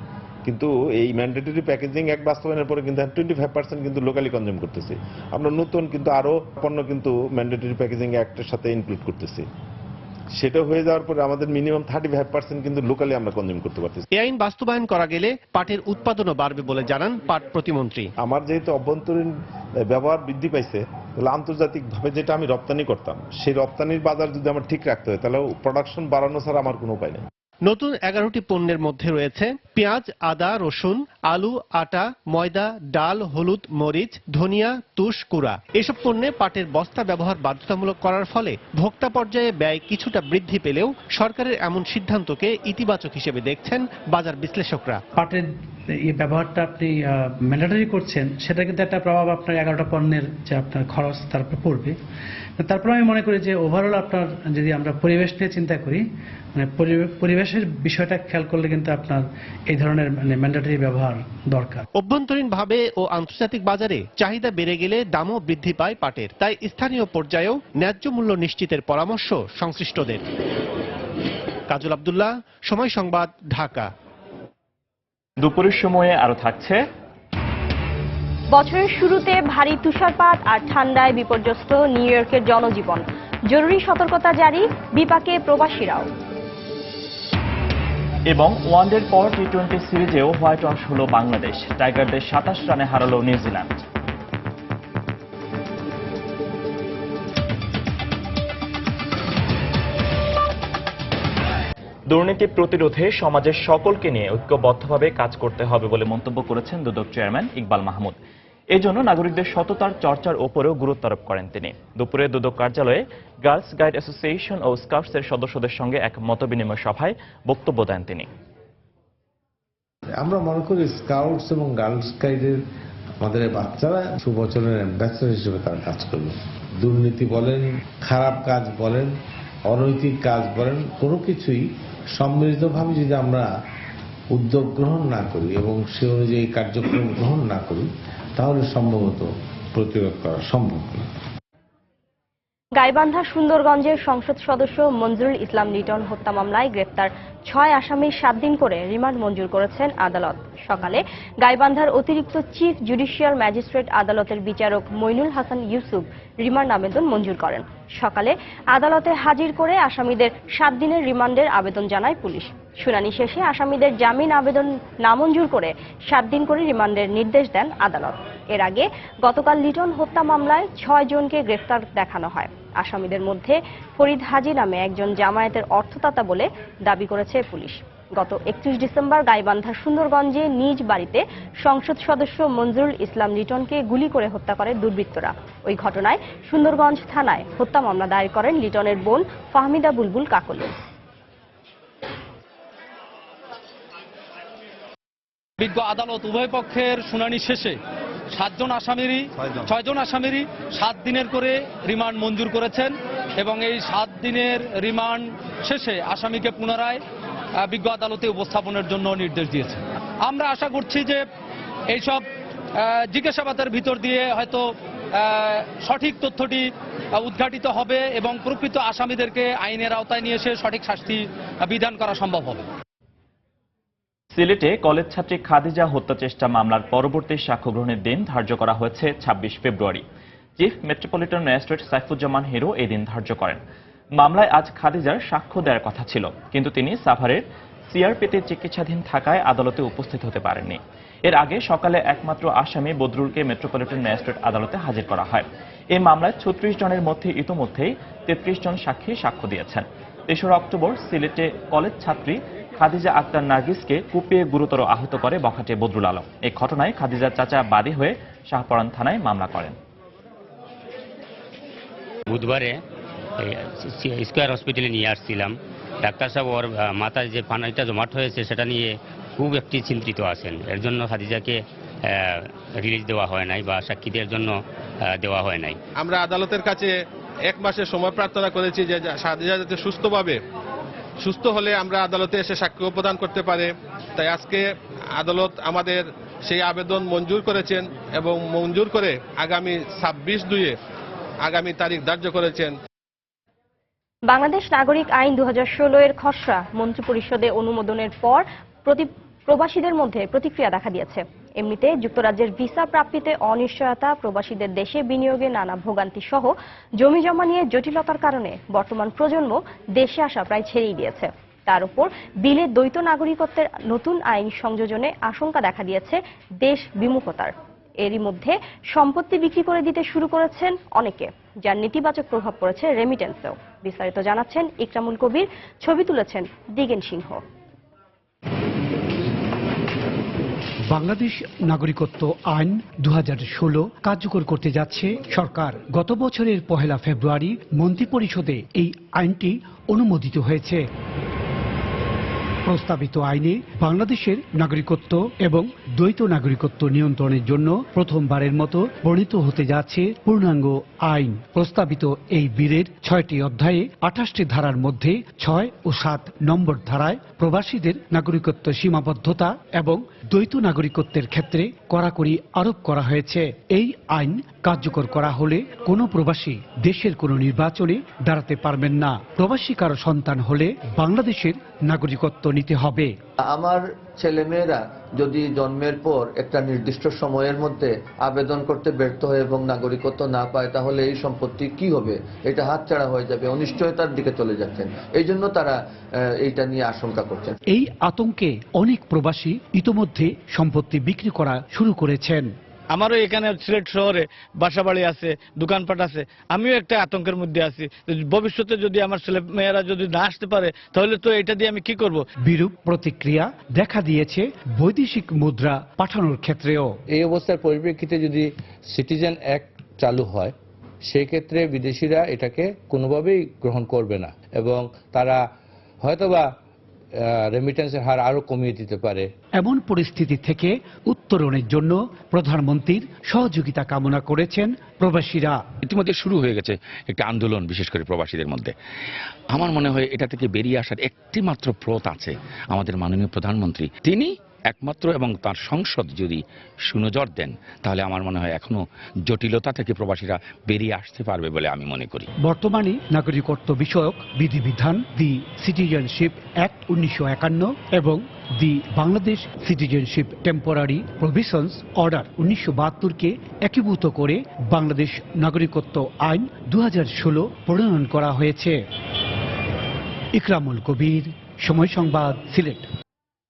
কিন্তু এই ম্যান্ডেটরি প্যাকেজিং অ্যাক্ট বাস্তবায়নের পরে কিন্তু 25% কিন্তু লোকালি কনজিউম করতেছি। আমরা নতুন কিন্তু আরো পণ্য কিন্তু ম্যান্ডেটরি প্যাকেজিং অ্যাক্টের সাথে ইনক্লুড করতেছি। সেটা হয়ে যাওয়ার পরে আমাদের মিনিমাম 35% কিন্তু লোকালি আমরা কনজিউম করতে পারতেছি। এই আইন বাস্তবায়ন করা গেলে পাটের উৎপাদনও বাড়বে বলে জানান পাট প্রতিমন্ত্রী। আমার যেহেতু অভ্যন্তরীণ ব্যবহার বৃদ্ধি পাইছে, তাহলে আন্তর্জাতিকভাবে যেটা আমি রপ্তানি করতাম সেই রপ্তানির বাজার যদি আমার ঠিক রাখতে হয় তাহলে প্রোডাকশন বাড়ানো ছাড়া আমার কোনো উপায় নেই। নতুন 11টি পণ্যের মধ্যে রয়েছে পেঁয়াজ, আদা, রসুন, আলু, আটা, ময়দা, ডাল, হলুদ, মরিচ, ধনিয়া, তুষ, কুড়া। এসব পণ্যে পাটের বস্তা ব্যবহার বাধ্যতামূলক করার ফলে ভোক্তা পর্যায়ে ব্যয় কিছুটা বৃদ্ধি পেলেও সরকারের এমন সিদ্ধান্তকে ইতিবাচক হিসেবে দেখছেন বাজার বিশ্লেষকরা। পাটের এই ব্যবহারটা আপনি ম্যান্ডেটরি করছেন, সেটা কিন্তু একটা প্রভাব আপনার 11টা পণ্যের যে আপনার খরচ তার উপর পড়বে। তারপরে আমি মনে করি যে ওভারঅল আপনার যদি আমরা পরিবেশ নিয়ে চিন্তা করি, মানে পরিবেশের বিষয়টা খেয়াল করলে কিন্তু আপনার এই ধরনের ম্যান্ডেটরি ব্যবহার দরকার। অভ্যন্তরীণভাবে ও আন্তর্জাতিক বাজারে চাহিদা বেড়ে গেলে দামও বৃদ্ধি পায় পাটের, তাই স্থানীয় পর্যায়েও ন্যায্য মূল্য নিশ্চিতের পরামর্শ সংশ্লিষ্টদের। কাজল আব্দুল্লাহ, সময় সংবাদ, ঢাকা। দুপুরের সময়ে আরো থাকছে বছরের শুরুতে ভারী তুষারপাত আর ঠান্ডায় বিপর্যস্ত নিউ ইয়র্কের জনজীবন, জরুরি সতর্কতা জারি, বিপাকে প্রবাসীরাও। এবং ওয়ানডের পর টি20 সিরিজেও হোয়াইট ওয়াশ হল বাংলাদেশ, টাইগারদের 27 রানে হারালো নিউজিল্যান্ড। দুর্নীতি প্রতিরোধে সমাজের সকলকে নিয়ে ঐক্যবদ্ধভাবে কাজ করতে হবে বলে মন্তব্য করেছেন দুদক চেয়ারম্যান ইকবাল মাহমুদ। এজন্য নাগরিকদের সততার চর্চার ওপরেও গুরুত্ব আরোপ করেন তিনি। দুপুরে দুদক কার্যালয়ে গার্লস গাইড অ্যাসোসিয়েশন ও স্কাউটসের সদস্যদের সঙ্গে এক মতবিনিময় সভায় বক্তব্য দেন তিনি। আমরা মনে করি স্কাউটস এবং গার্লস গাইডের আমাদের বাচ্চারা সুবচনের অ্যাম্বাসেডর হিসেবে তারা কাজ করবে। দুর্নীতি বলেন, খারাপ কাজ বলেন, অনৈতিক কাজ বলেন, কোনো কিছুই সম্মিলিতভাবে যদি আমরা উদ্যোগ গ্রহণ না করি এবং সে অনুযায়ী কার্যক্রম গ্রহণ না করি তাহলে সম্ভবত প্রতিরোধ করা সম্ভব না। গাইবান্ধা সুন্দরগঞ্জের সংসদ সদস্য মঞ্জুরুল ইসলাম লিটন হত্যা মামলায় গ্রেপ্তার 6 আসামির 7 দিন করে রিমান্ড মঞ্জুর করেছেন আদালত। সকালে গাইবান্ধার অতিরিক্ত চিফ জুডিশিয়াল ম্যাজিস্ট্রেট আদালতের বিচারক মইনুল হাসান ইউসুফ রিমান্ড আবেদন মঞ্জুর করেন। সকালে আদালতে হাজির করে আসামিদের 7 দিনের রিমান্ডের আবেদন জানায় পুলিশ। শুনানি শেষে আসামিদের জামিন আবেদন নামঞ্জুর করে 7 দিন করে রিমান্ডের নির্দেশ দেন আদালত। এর আগে গতকাল লিটন হত্যা মামলায় 6 জনকে গ্রেফতার দেখানো হয়। আসামিদের মধ্যে ফরিদ হাজি নামে একজন জামায়াতের অর্থদাতা বলে দাবি করেছে পুলিশ। গত 31 ডিসেম্বর গাইবান্ধার সুন্দরগঞ্জে নিজ বাড়িতে সংসদ সদস্য মঞ্জুরুল ইসলাম লিটনকে গুলি করে হত্যা করে দুর্বৃত্তরা। ওই ঘটনায় সুন্দরগঞ্জ থানায় হত্যা মামলা দায়ের করেন লিটনের বোন ফাহমিদা বুলবুল কাকলি। বিজ্ঞ আদালত উভয় পক্ষের শুনানি শেষে 6 জন আসামিরই 7 দিনের করে রিমান্ড মঞ্জুর করেছেন এবং এই 7 দিনের রিমান্ড শেষে আসামিকে পুনরায় বিজ্ঞ আদালতে উপস্থাপনের জন্য নির্দেশ দিয়েছে। আমরা আশা করছি যে এইসব জিজ্ঞাসাবাদের ভিতর দিয়ে হয়তো সঠিক তথ্যটি উদ্ঘাটিত হবে এবং প্রকৃত আসামিদেরকে আইনের আওতায় নিয়ে এসে সঠিক শাস্তি বিধান করা সম্ভব হবে। সিলেটে কলেজ ছাত্রী খাদিজা হত্যা চেষ্টা মামলার পরবর্তী সাক্ষ্য গ্রহণের দিন ধার্য করা হয়েছে 26 ফেব্রুয়ারি। Chief metropolitan magistrate Saifuzzaman Hiro এই দিন ধার্য করেন। মামলায় আজ খাদিজার সাক্ষ্য দেওয়ার কথা ছিল, কিন্তু তিনি সাভারের সিআরপিতে চিকিৎসাধীন থাকায় আদালতে উপস্থিত হতে পারেননি। এর আগে সকালে একমাত্র আসামি বদরুলকে মেট্রোপলিটন ম্যাজিস্ট্রেট আদালতে হাজির করা হয়। এই মামলায় 36 জনের মধ্যে ইতোমধ্যেই 33 জন সাক্ষী সাক্ষ্য দিয়েছেন। 3 অক্টোবর সিলেটে কলেজ ছাত্রী খাদিজা আক্তার নার্গিসকে কুপিয়ে গুরুতর আহত করে বখাটে বদরুল আলম। এই ঘটনায় খাদিজার চাচা বাদী হয়ে শাহপরান থানায় মামলা করেন। বুধবারে স্কয়ার হসপিটালে নিয়ে আসছিলাম। ডাক্তার সাহেব ওর মাথায় যে পানিটা জমাট হয়েছে সেটা নিয়ে খুব একটি চিন্তিত আছেন। এর জন্য খাদিজাকে রিলিজ দেওয়া হয় নাই বা সাক্ষীদের জন্য দেওয়া হয় নাই। আমরা আদালতের কাছে 1 মাসের সময় প্রার্থনা করেছি যে খাদিজা যাতে সুস্থ হলে আমরা আদালতে এসে সাক্ষ্য প্রদান করতে পারে। তাই আজকে আদালত আমাদের সেই আবেদন মঞ্জুর করেছেন এবং মঞ্জুর করে আগামী 26/2 আগামী তারিখ ধার্য করেছেন। বাংলাদেশ নাগরিক আইন 2016 এর খসড়া মন্ত্রিপরিষদে অনুমোদনের পর প্রবাসীদের মধ্যে প্রতিক্রিয়া দেখা দিয়েছে। এমনিতে যুক্তরাজ্যের ভিসা প্রাপ্তিতে অনিশ্চয়তা, প্রবাসীদের দেশে বিনিয়োগে নানা ভোগান্তি সহ জমি জমা নিয়ে জটিলতার কারণে বর্তমান প্রজন্ম দেশে আসা প্রায় ছেড়েই দিয়েছে। তার উপর বিলে দ্বৈত নাগরিকত্বের নতুন আইন সংযোজনে আশঙ্কা দেখা দিয়েছে দেশ বিমুখতার। এরই মধ্যে সম্পত্তি বিক্রি করে দিতে শুরু করেছেন অনেকে, যার নেতিবাচক প্রভাব পড়েছে রেমিটেন্সেও। বিস্তারিত জানাচ্ছেন ইকরামুল কবির, ছবি তুলেছেন দিগেন সিংহ। বাংলাদেশ নাগরিকত্ব আইন 2016 কার্যকর করতে যাচ্ছে সরকার। গত বছরের 1 ফেব্রুয়ারি মন্ত্রিপরিষদে এই আইনটি অনুমোদিত হয়েছে। প্রস্তাবিত আইনে বাংলাদেশের নাগরিকত্ব এবং দ্বৈত নাগরিকত্ব নিয়ন্ত্রণের জন্য প্রথমবারের মতো প্রণীত হতে যাচ্ছে পূর্ণাঙ্গ আইন। প্রস্তাবিত এই বিলের 6টি অধ্যায়ে 28টি ধারার মধ্যে 6 ও 7 নম্বর ধারায় প্রবাসীদের নাগরিকত্ব সীমাবদ্ধতা এবং দ্বৈত নাগরিকত্বের ক্ষেত্রে কড়াকড়ি আরোপ করা হয়েছে। এই আইন কার্যকর করা হলে কোনো প্রবাসী দেশের কোনো নির্বাচনে দাঁড়াতে পারবেন না। প্রবাসী কারো সন্তান হলে বাংলাদেশের নাগরিকত্ব নিতে হবে। আমার ছেলেমেয়েরা যদি জন্মের পর একটা নির্দিষ্ট সময়ের মধ্যে আবেদন করতে ব্যর্থ হয় এবং নাগরিকত্ব না পায়, তাহলে এই সম্পত্তি কি হবে? এটা হাতছাড়া হয়ে যাবে, অনিশ্চয়তার দিকে চলে যাচ্ছেন। এই জন্য তারা এইটা নিয়ে আশঙ্কা করছেন। এই আতঙ্কে অনেক প্রবাসী ইতোমধ্যে সম্পত্তি বিক্রি করা শুরু করেছেন। আমারও এখানে সিলেট শহরে বাসা বাড়ি আছে, দোকানপাট আছে, আমিও একটা আতঙ্কের মধ্যে আছি। ভবিষ্যতে যদি আমার ছেলে মেয়েরা যদি না আসতে পারে, তাহলে তো এটা দিয়ে আমি কি করব? বিরূপ প্রতিক্রিয়া দেখা দিয়েছে বৈদেশিক মুদ্রা পাঠানোর ক্ষেত্রেও। এই অবস্থার পরিপ্রেক্ষিতে যদি সিটিজেন অ্যাক্ট চালু হয়, সেই ক্ষেত্রে বিদেশিরা এটাকে কোনোভাবেই গ্রহণ করবে না এবং তারা হয়তোবা রেমিটেন্সের হার আরো কমিয়ে দিতে পারে। এমন পরিস্থিতি থেকে উত্তরণের জন্য প্রধানমন্ত্রীর সহযোগিতা কামনা করেছেন প্রবাসীরা। ইতিমধ্যে শুরু হয়ে গেছে একটা আন্দোলন, বিশেষ করে প্রবাসীদের মধ্যে। আমার মনে হয় এটা থেকে বেরিয়ে আসার একটি মাত্র পথ আছে, আমাদের মাননীয় প্রধানমন্ত্রী তিনি একমাত্র এবং তার সংসদ যদি সুনজর দেন, তাহলে আমার মনে হয় এখনো জটিলতা থেকে প্রবাসীরা বেরিয়ে আসতে পারবে বলে আমি মনে করি। বর্তমানে নাগরিকত্ব বিষয়ক বিধিবিধান দি সিটিজেনশিপ অ্যাক্ট 1951 এবং the Bangladesh citizenship temporary provisions order 1972-কে একীভূত করে বাংলাদেশ নাগরিকত্ব আইন 2016 প্রণয়ন করা হয়েছে। ইকরামুল কবির, সময় সংবাদ, সিলেট।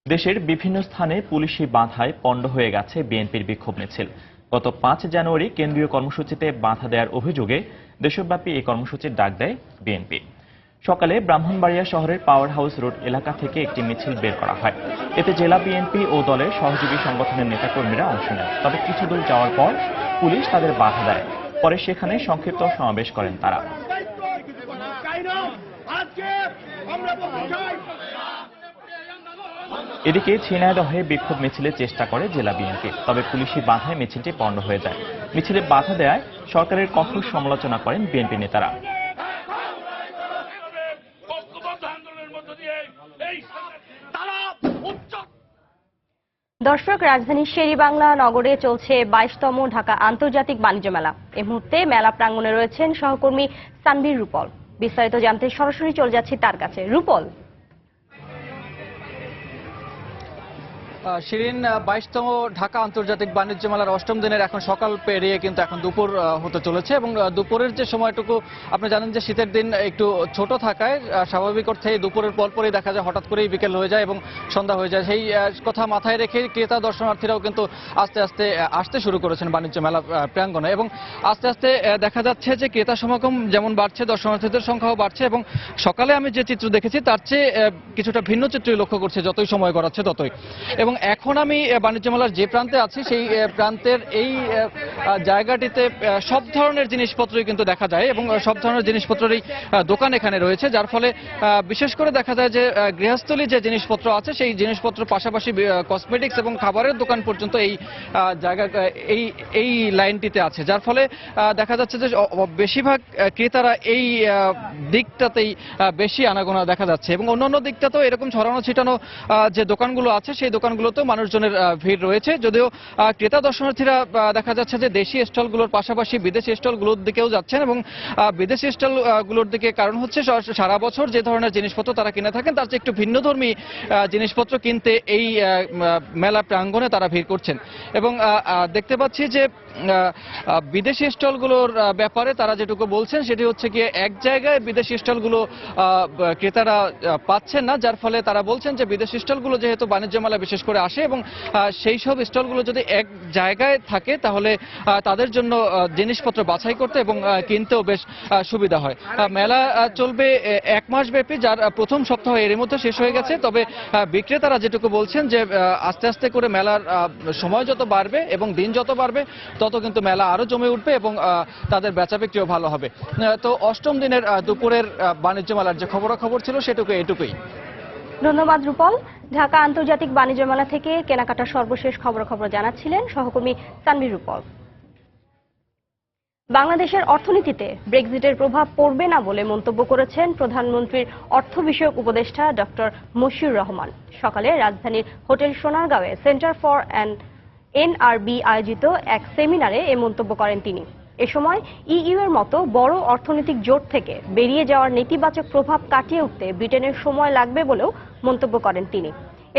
দেশের বিভিন্ন স্থানে পুলিশি বাধায় পণ্ড হয়ে গেছে বিএনপির বিক্ষোভ মিছিল। গত 5 জানুয়ারি কেন্দ্রীয় কর্মসূচিতে বাধা দেওয়ার অভিযোগে দেশব্যাপী এই কর্মসূচির ডাক দেয় বিএনপি। সকালে ব্রাহ্মণবাড়িয়া শহরের পাওয়ার হাউস রোড এলাকা থেকে একটি মিছিল বের করা হয়। এতে জেলা বিএনপি ও দলের সহযোগী সংগঠনের নেতাকর্মীরা অংশ নেন। তবে কিছু দূর যাওয়ার পর পুলিশ তাদের বাধা দেয়। পরে সেখানে সংক্ষিপ্ত সমাবেশ করেন তারা। এদিকে ঝিনাইদহে বিক্ষোভ মিছিলের চেষ্টা করে জেলা বিএনপি, তবে পুলিশি বাধায় মিছিলটি পণ্ড হয়ে যায়। মিছিলে বাধা দেওয়ায় সরকারের কঠোর সমালোচনা করেন বিএনপি নেতারা। দর্শক, রাজধানীর শেরেবাংলা নগরে চলছে 22তম ঢাকা আন্তর্জাতিক বাণিজ্য মেলা। এই মুহূর্তে মেলা প্রাঙ্গণে রয়েছেন সহকর্মী সানভীর রূপল। বিস্তারিত জানতে সরাসরি চলে যাচ্ছি তার কাছে। রূপল, শিরিন, 22তম ঢাকা আন্তর্জাতিক বাণিজ্য মেলার 8ম দিনের এখন সকাল পেরিয়ে কিন্তু এখন দুপুর হতে চলেছে এবং দুপুরের যে সময়টুকু আপনি জানেন যে শীতের দিন একটু ছোট থাকায় স্বাভাবিক অর্থে দুপুরের পরপরই দেখা যায় হঠাৎ করেই বিকেল হয়ে যায় এবং সন্ধ্যা হয়ে যায়। সেই কথা মাথায় রেখে ক্রেতা দর্শনার্থীরাও কিন্তু আস্তে আস্তে আসতে শুরু করেছেন বাণিজ্য মেলা প্রাঙ্গণে এবং আস্তে আস্তে দেখা যাচ্ছে যে ক্রেতা সমাগম যেমন বাড়ছে, দর্শনার্থীদের সংখ্যাও বাড়ছে এবং সকালে আমি যে চিত্র দেখেছি তার চেয়ে কিছুটা ভিন্ন চিত্রই লক্ষ্য করছে যতই সময় গড়াচ্ছে ততই। এবং এখন আমি বাণিজ্য মেলার যে প্রান্তে আছি সেই প্রান্তের এই জায়গাটিতে সব ধরনের জিনিসপত্রই কিন্তু দেখা যায় এবং সব ধরনের জিনিসপত্রেরই দোকান এখানে রয়েছে, যার ফলে বিশেষ করে দেখা যায় যে গৃহস্থলী যে জিনিসপত্র আছে সেই জিনিসপত্র পাশাপাশি কসমেটিক্স এবং খাবারের দোকান পর্যন্ত এই জায়গা এই লাইনটিতে আছে, যার ফলে দেখা যাচ্ছে যে বেশিরভাগ ক্রেতারা এই দিকটাতেই বেশি আনাগোনা দেখা যাচ্ছে এবং অন্যান্য দিকটাতেও এরকম ছড়ানো ছিটানো যে দোকানগুলো আছে সেই দোকানগুলোতেও মানুষজনের ভিড় রয়েছে। যদিও ক্রেতা দর্শনার্থীরা দেখা যাচ্ছে যে দেশি স্টলগুলোর পাশাপাশি বিদেশি স্টলগুলোর দিকেও যাচ্ছেন এবং বিদেশি স্টলগুলোর দিকে কারণ হচ্ছে সারা বছর যে ধরনের জিনিসপত্র তারা কিনে থাকেন তার চেয়ে একটু ভিন্নধর্মী জিনিসপত্র কিনতে এই মেলা প্রাঙ্গণে তারা ভিড় করছেন এবং দেখতে পাচ্ছি যে বিদেশি স্টলগুলোর ব্যাপারে তারা যেটুকু বলছেন সেটি হচ্ছে গিয়ে এক জায়গায় বিদেশি স্টলগুলো ক্রেতারা পাচ্ছেন না, যার ফলে তারা বলছেন যে বিদেশি স্টলগুলো যেহেতু বাণিজ্য মেলা বিশেষ করে আসে এবং সেই সব স্টলগুলো যদি এক জায়গায় থাকে তাহলে তাদের জন্য জিনিসপত্র বাছাই করতে এবং কিনতেও বেশ সুবিধা হয়। মেলা চলবে 1 মাস ব্যাপী, যার প্রথম সপ্তাহ এর মধ্যে শেষ হয়ে গেছে। তবে বিক্রেতারা যেটুকু বলছেন যে আস্তে আস্তে করে মেলার সময় যত বাড়বে এবং দিন যত বাড়বে তত কিন্তু মেলা আরো জমে উঠবে এবং তাদের বেচা বিক্রিও ভালো হবে। তো 8ম দিনের দুপুরের বাণিজ্য মেলার যে খবরাখবর ছিল এটুকুই। ধন্যবাদ রূপল। ঢাকা আন্তর্জাতিক বাণিজ্য মেলা থেকে কেনাকাটার সর্বশেষ খবর জানাচ্ছিলেন সহকর্মী সানভীর রূপল। বাংলাদেশের অর্থনীতিতে ব্রেক্সিটের প্রভাব পড়বে না বলে মন্তব্য করেছেন প্রধানমন্ত্রীর অর্থ বিষয়ক উপদেষ্টা ডক্টর মশিউর রহমান। সকালে রাজধানীর হোটেল সোনারগাঁওয়ে সেন্টার ফর এনআরবি আয়োজিত এক সেমিনারে এ মন্তব্য করেন তিনি। এ সময় ইইউ এর মতো বড় অর্থনৈতিক জোট থেকে বেরিয়ে যাওয়ার নেতিবাচক প্রভাব কাটিয়ে উঠতে ব্রিটেনের সময় লাগবে বলেও মন্তব্য করেন তিনি।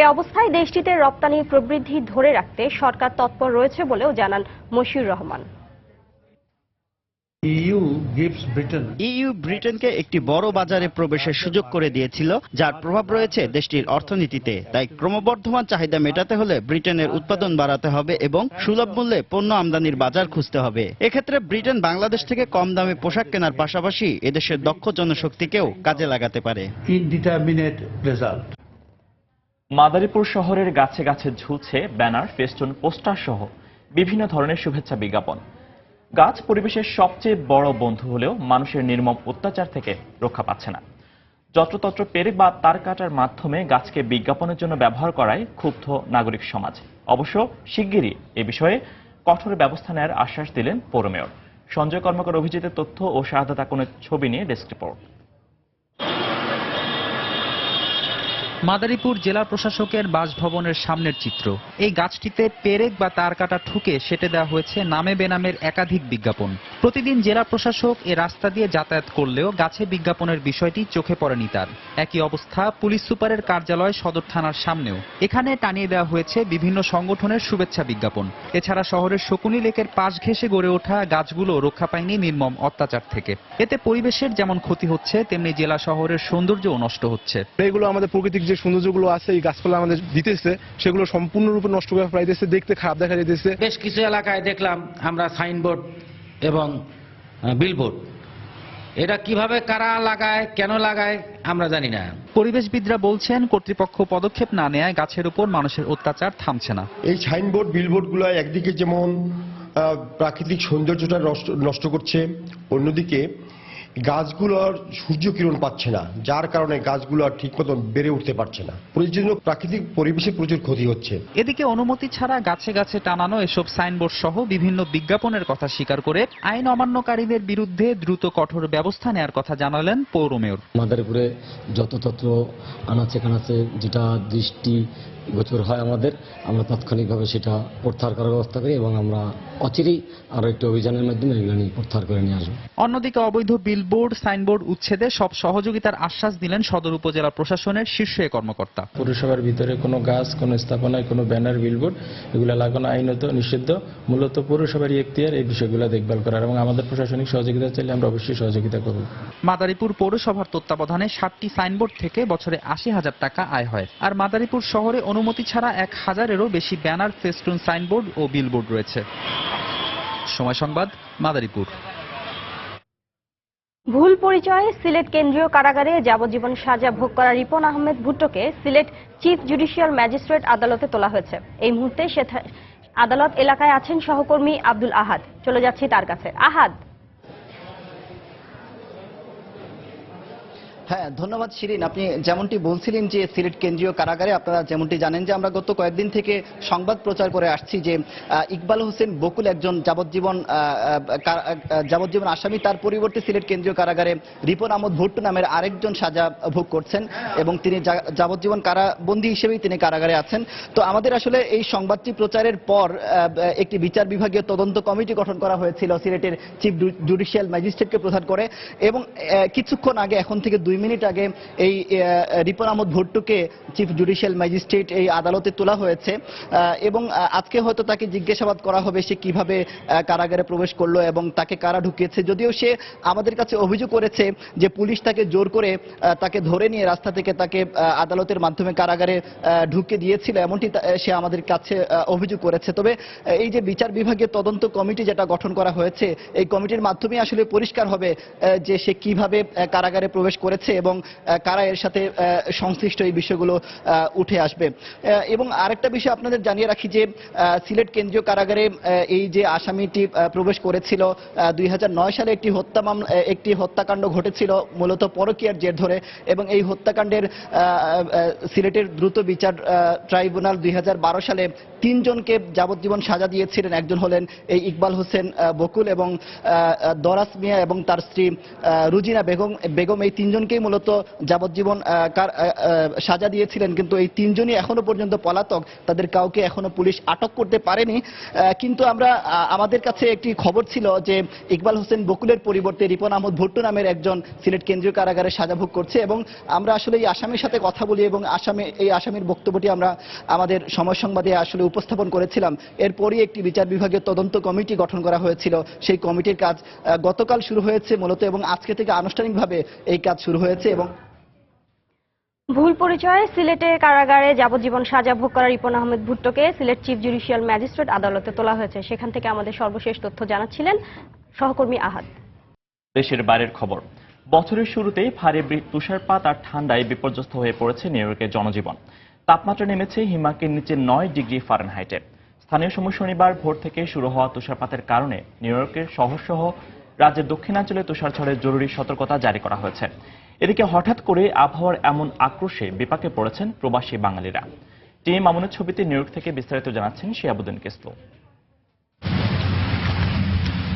এ অবস্থায় দেশটিতে রপ্তানি প্রবৃদ্ধি ধরে রাখতে সরকার তৎপর রয়েছে বলেও জানান মশিউর রহমান। ইইউ ব্রিটেনকে একটি বড় বাজারে প্রবেশের সুযোগ করে দিয়েছিল, যার প্রভাব রয়েছে দেশটির অর্থনীতিতে। তাই ক্রমবর্ধমান চাহিদা মেটাতে হলে ব্রিটেনের উৎপাদন বাড়াতে হবে এবং সুলভ মূল্যে পণ্য আমদানির বাজার খুঁজতে হবে। এক্ষেত্রে ব্রিটেন বাংলাদেশ থেকে কম দামে পোশাক কেনার পাশাপাশি এদেশের দক্ষ জনশক্তিকেও কাজে লাগাতে পারে। মাদারীপুর শহরের গাছে গাছে ঝুলছে ব্যানার, ফেস্টুন, পোস্টার সহ বিভিন্ন ধরনের শুভেচ্ছা বিজ্ঞাপন। গাছ পরিবেশের সবচেয়ে বড় বন্ধু হলেও মানুষের নির্মম অত্যাচার থেকে রক্ষা পাচ্ছে না। যত্রতত্র পেরে বা তার কাটার মাধ্যমে গাছকে বিজ্ঞাপনের জন্য ব্যবহার করায় ক্ষুব্ধ নাগরিক সমাজ। অবশ্য শিগগিরই এ বিষয়ে কঠোর ব্যবস্থা নেওয়ার আশ্বাস দিলেন পৌর মেয়র সঞ্জয় কর্মকার। অভিজিতের তথ্য ও শাহাদাত আকনের ছবি নিয়ে ডেস্ক রিপোর্ট। মাদারীপুর জেলা প্রশাসকের বাসভবনের সামনের চিত্র। এই গাছটিতে পেরেক বা তার কাটা ঠুকে সেটে দেওয়া হয়েছে নামে বেনামের একাধিক বিজ্ঞাপন। প্রতিদিন জেলা প্রশাসক এ রাস্তা দিয়ে যাতায়াত করলেও গাছে বিজ্ঞাপনের বিষয়টি চোখে পড়েনি তার। একই অবস্থা পুলিশ সুপারের কার্যালয় সদর থানার সামনেও। এখানে টানিয়ে দেওয়া হয়েছে বিভিন্ন সংগঠনের শুভেচ্ছা বিজ্ঞাপন। এছাড়া শহরের শকুনি লেকের পাশ ঘেঁষে গড়ে ওঠা গাছগুলো রক্ষা পায়নি নির্মম অত্যাচার থেকে। এতে পরিবেশের যেমন ক্ষতি হচ্ছে তেমনি জেলা শহরের সৌন্দর্যও নষ্ট হচ্ছে। এগুলো আমাদের প্রাকৃতিক যে সৌন্দর্যগুলো আছে এই গাছপালা আমাদের দিতেছে সেগুলো সম্পূর্ণরূপে নষ্ট করে ফেলাইতেছে, দেখতে খারাপ দেখা যাইতেছে। বেশ কিছু এলাকায় দেখলাম আমরা সাইনবোর্ড এবং বিলবোর্ড, এটা কিভাবে কারা লাগায় কেন লাগায় আমরা জানি না। পরিবেশবিদরা বলছেন কর্তৃপক্ষ পদক্ষেপ না নেয় গাছের উপর মানুষের অত্যাচার থামছে না। এই সাইনবোর্ড বিলবোর্ডগুলো একদিকে যেমন প্রাকৃতিক সৌন্দর্যটা নষ্ট করছে, অন্যদিকে গাছগুলোর সূর্য কিরণ পাচ্ছে না, যার কারণে গাছগুলো ঠিক মতো বেড়ে উঠতে পারছে না। প্রয়োজনীয় প্রাকৃতিক পরিবেশে প্রচুর ক্ষতি হচ্ছে। এদিকে অনুমতি ছাড়া গাছে গাছে টানানো এসব সাইনবোর্ড সহ বিভিন্ন বিজ্ঞাপনের কথা স্বীকার করে আইন অমান্যকারীদের বিরুদ্ধে দ্রুত কঠোর ব্যবস্থা নেওয়ার কথা জানালেন পৌর মেয়র। মাদারীপুরে যত্রতত্র আনাচে কানাচে যেটা দৃষ্টি গোচর হয় আমরা তাৎক্ষণিকভাবে সেটা প্রত্যাহার করার ব্যবস্থা করি এবং আমরা অচিরেই আরো একটি অভিযানের মাধ্যমে এগুলো নিয়ে প্রত্যাহার করে নিয়ে আসবো। অন্যদিকে অবৈধ বিলবোর্ড সাইনবোর্ড উচ্ছেদে সব সহযোগিতার আশ্বাস দিলেন সদর উপজেলা প্রশাসনের শীর্ষ কর্মকর্তা। পৌরসভার ভিতরে কোনো গাছ, কোনো স্থাপনায়, কোনো ব্যানার, বিলবোর্ড এগুলো লাগানো আইনত নিষিদ্ধ। মূলত পৌরসভার এখতিয়ার এই বিষয়গুলো দেখভাল করার এবং আমাদের প্রশাসনিক সহযোগিতা চাইলে আমরা অবশ্যই সহযোগিতা করব। মাদারীপুর পৌরসভার তত্ত্বাবধানে 60টি সাইনবোর্ড থেকে বছরে 80,000 টাকা আয় হয়। আর মাদারীপুর শহরে অনুমতি ছাড়া 1000-এরও বেশি ব্যানার, ফেস্টুন, সাইনবোর্ড ও বিলবোর্ড রয়েছে। সময় সংবাদ, মাদারীপুর। ভুল পরিচয়ে সিলেট কেন্দ্রীয় কারাগারে যাবজ্জীবন সাজা ভোগ করা রিপন আহমেদ ভুট্টোকে সিলেট চিফ জুডিশিয়াল ম্যাজিস্ট্রেট আদালতে তোলা হয়েছে। এই মুহূর্তে আদালত এলাকায় আছেন সহকর্মী আব্দুল আহাদ। চলে যাচ্ছি তার কাছে। আহাদ। হ্যাঁ, ধন্যবাদ শিরিন। আপনি যেমনটি বলছিলেন যে সিলেট কেন্দ্রীয় কারাগারে আপনারা যেমনটি জানেন যে আমরা গত কয়েকদিন থেকে সংবাদ প্রচার করে আসছি যে ইকবাল হোসেন বকুল একজন যাবজ্জীবন আসামি, তার পরিবর্তে সিলেট কেন্দ্রীয় কারাগারে রিপন আহমেদ ভুট্টো নামের আরেকজন সাজা ভোগ করছেন এবং তিনি যাবজ্জীবন কারাবন্দী হিসেবেই তিনি কারাগারে আছেন। তো আমাদের আসলে এই সংবাদটি প্রচারের পর একটি বিচার বিভাগীয় তদন্ত কমিটি গঠন করা হয়েছিল সিলেটের চিফ জুডিশিয়াল ম্যাজিস্ট্রেটকে প্রধান করে এবং কিছুক্ষণ আগে, এখন থেকে 2 মিনিট আগে এই রিপন আহমেদ ভুট্টোকে চিফ জুডিশিয়াল ম্যাজিস্ট্রেট এই আদালতে তোলা হয়েছে এবং আজকে হয়তো তাকে জিজ্ঞাসাবাদ করা হবে সে কিভাবে কারাগারে প্রবেশ করলো এবং তাকে কারা ঢুকিয়েছে। যদিও সে আমাদের কাছে অভিযোগ করেছে যে পুলিশ তাকে জোর করে তাকে ধরে নিয়ে রাস্তা থেকে তাকে আদালতের মাধ্যমে কারাগারে ঢুকে দিয়েছিল, এমনটি সে আমাদের কাছে অভিযোগ করেছে। তবে এই যে বিচার বিভাগীয় তদন্ত কমিটি যেটা গঠন করা হয়েছে, এই কমিটির মাধ্যমে আসলে পরিষ্কার হবে যে সে কিভাবে কারাগারে প্রবেশ করেছে এবং কারা এর সাথে সংশ্লিষ্ট এই বিষয়গুলো উঠে আসবে। এবং আরেকটা বিষয় আপনাদের জানিয়ে রাখি যে সিলেট কেন্দ্রীয় কারাগারে এই যে আসামিটি প্রবেশ করেছিল 2009 সালে একটি হত্যাকাণ্ড ঘটেছিল মূলত পরকীয়ার জের ধরে এবং এই হত্যাকাণ্ডের সিলেটের দ্রুত বিচার ট্রাইব্যুনাল 2012 সালে 3 জনকে যাবজ্জীবন সাজা দিয়েছিলেন। একজন হলেন এই ইকবাল হোসেন বকুল এবং দরাস মিয়া এবং তার স্ত্রী রুজিনা বেগম। এই 3 জনকেই মূলত যাবজ্জীবন সাজা দিয়েছিলেন, কিন্তু এই 3 জনই এখনো পর্যন্ত পলাতক, তাদের কাউকে এখনো পুলিশ আটক করতে পারেনি। কিন্তু আমাদের কাছে একটি খবর ছিল যে ইকবাল হোসেন বকুলের পরিবর্তে রিপন আহমেদ ভুট্টো নামের একজন সিলেট কেন্দ্রীয় কারাগারে সাজা ভোগ করছে এবং আমরা আসলে এই আসামির সাথে কথা বলি এবং এই আসামির বক্তব্যটি আমরা আমাদের সময় সংবাদে আসলে উপস্থাপন করেছিলাম। এরপরই একটি বিচার বিভাগীয় তদন্ত কমিটি গঠন করা হয়েছিল। সেই কমিটির কাজ গতকাল শুরু হয়েছে মূলত এবং আজকে থেকে আনুষ্ঠানিকভাবে এই কাজ শুরু হয়েছে। এবং ভুল পরিচয়ে সিলেটের কারাগারে যাবজ্জীবন সাজা ভোগ করা রিপন আহমেদ ভুট্টোকে সিলেট চিফ জুডিশিয়াল ম্যাজিস্ট্রেট আদালতে তোলা হয়েছে। সেখান থেকে আমাদের সর্বশেষ তথ্য জানাচ্ছিলেন সহকর্মী আহাদ। দেশের বাইরের খবর। বছরের শুরুতেই ভারী তুষারপাত আর ঠান্ডায় বিপর্যস্ত হয়ে পড়েছে নিউ ইয়র্কের জনজীবন। তাপমাত্রা নেমেছে হিমাঙ্কের নিচে 9 ডিগ্রি ফারেনহাইটে। স্থানীয় সময় শনিবার ভোর থেকে শুরু হওয়া তুষারপাতের কারণে নিউ ইয়র্কের শহরসহ রাজ্যের দক্ষিণাঞ্চলে তুষারঝড়ের জরুরি সতর্কতা জারি করা হয়েছে। এদিকে হঠাৎ করে আবহাওয়ার এমন আক্রোশে বিপাকে পড়েছেন প্রবাসী বাঙালিরা। টিম মামুনের ছবিতে নিউ ইয়র্ক থেকে বিস্তারিত জানাচ্ছেন শিয়াবুদ্দিন কিসলু।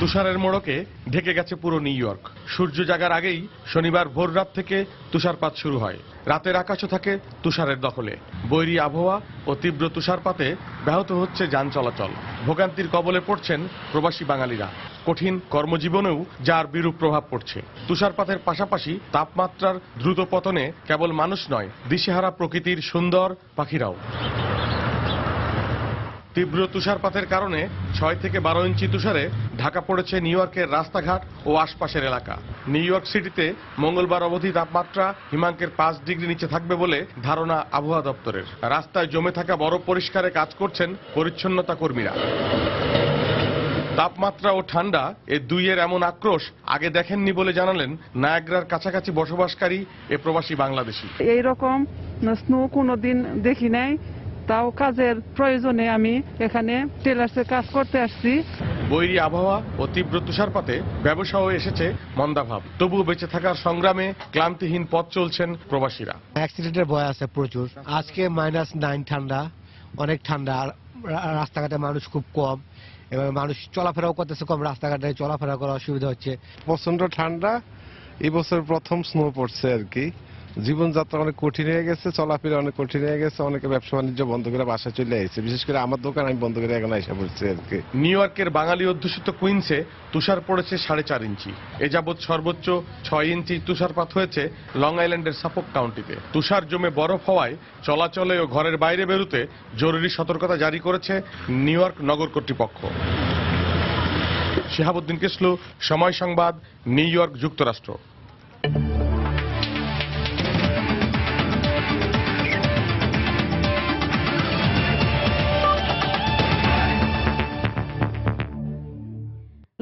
তুষারের মোড়কে ঢেকে গেছে পুরো নিউ ইয়র্ক। সূর্য জাগার আগেই শনিবার ভোর রাত থেকে তুষারপাত শুরু হয়। রাতের আকাশও থাকে তুষারের দখলে। বৈরী আবহাওয়া ও তীব্র তুষারপাতে ব্যাহত হচ্ছে যান চলাচল। ভোগান্তির কবলে পড়ছেন প্রবাসী বাঙালিরা। কঠিন কর্মজীবনেও যার বিরূপ প্রভাব পড়ছে। তুষারপাতের পাশাপাশি তাপমাত্রার দ্রুত পতনে কেবল মানুষ নয়, দিশেহারা প্রকৃতির সুন্দর পাখিরাও। তীব্র তুষারপাতের কারণে 6 থেকে 12 ইঞ্চি তুষারে ঢাকা পড়েছে নিউ ইয়র্কের রাস্তাঘাট ও আশপাশের এলাকা। নিউ ইয়র্ক সিটিতে মঙ্গলবার অবধি তাপমাত্রা হিমাঙ্কের 5 ডিগ্রি নিচে থাকবে বলে ধারণা আবহাওয়া দপ্তরের। রাস্তায় জমে থাকা বরফ পরিষ্কারে কাজ করছেন পরিচ্ছন্নতা কর্মীরা। তাপমাত্রা ও ঠান্ডা এ দুইয়ের এমন আক্রোশ আগে দেখেননি বলে জানালেন নায়াগ্রার কাছাকাছি বসবাসকারী এ প্রবাসী বাংলাদেশী। এইরকম স্নো কোনোদিন দেখি নাই, তাও কাজের প্রয়োজনে আমি এখানে টেলার্সে কাজ করতে আসছি। বৈরী আবহাওয়া ও তীব্র তুষারপাতে ব্যবসাও এসেছে মন্দাভাব। তবুও বেঁচে থাকার সংগ্রামে ক্লান্তিহীন পথ চলছেন প্রবাসীরা। অ্যাক্সিডেন্টের ভয় আছে প্রচুর। আজকে -9 ঠান্ডা, অনেক ঠান্ডা, রাস্তাঘাটে মানুষ খুব কম, এবার মানুষ চলাফেরাও করতেছে কম, রাস্তাঘাটে চলাফেরা করা অসুবিধা হচ্ছে। প্রচন্ড ঠান্ডা, এই বছর প্রথম স্নো পড়ছে আর কি। জীবনযাত্রা অনেক কঠিন হয়ে গেছে, চলাফেরা অনেক কঠিন হয়ে গেছে, অনেকে ব্যবসা বাণিজ্য বন্ধ করে বাসায় চলে আসছে। বিশেষ করে আমার দোকান আমি বন্ধ করে এখন এসে পড়ছি আর কি। নিউ ইয়র্কের বাঙালি অধ্যুষিত কুইন্সে তুষার পড়েছে 4.5 ইঞ্চি। এ যাবৎ সর্বোচ্চ 6 ইঞ্চি তুষারপাত হয়েছে লং আইল্যান্ডের সাফোক কাউন্টিতে। তুষার জমে বরফ হওয়ায় চলাচলে ও ঘরের বাইরে বেরোতে জরুরি সতর্কতা জারি করেছে নিউ ইয়র্ক নগর কর্তৃপক্ষ। শিহাবুদ্দিন কিসলু, সময় সংবাদ, নিউ ইয়র্ক, যুক্তরাষ্ট্র।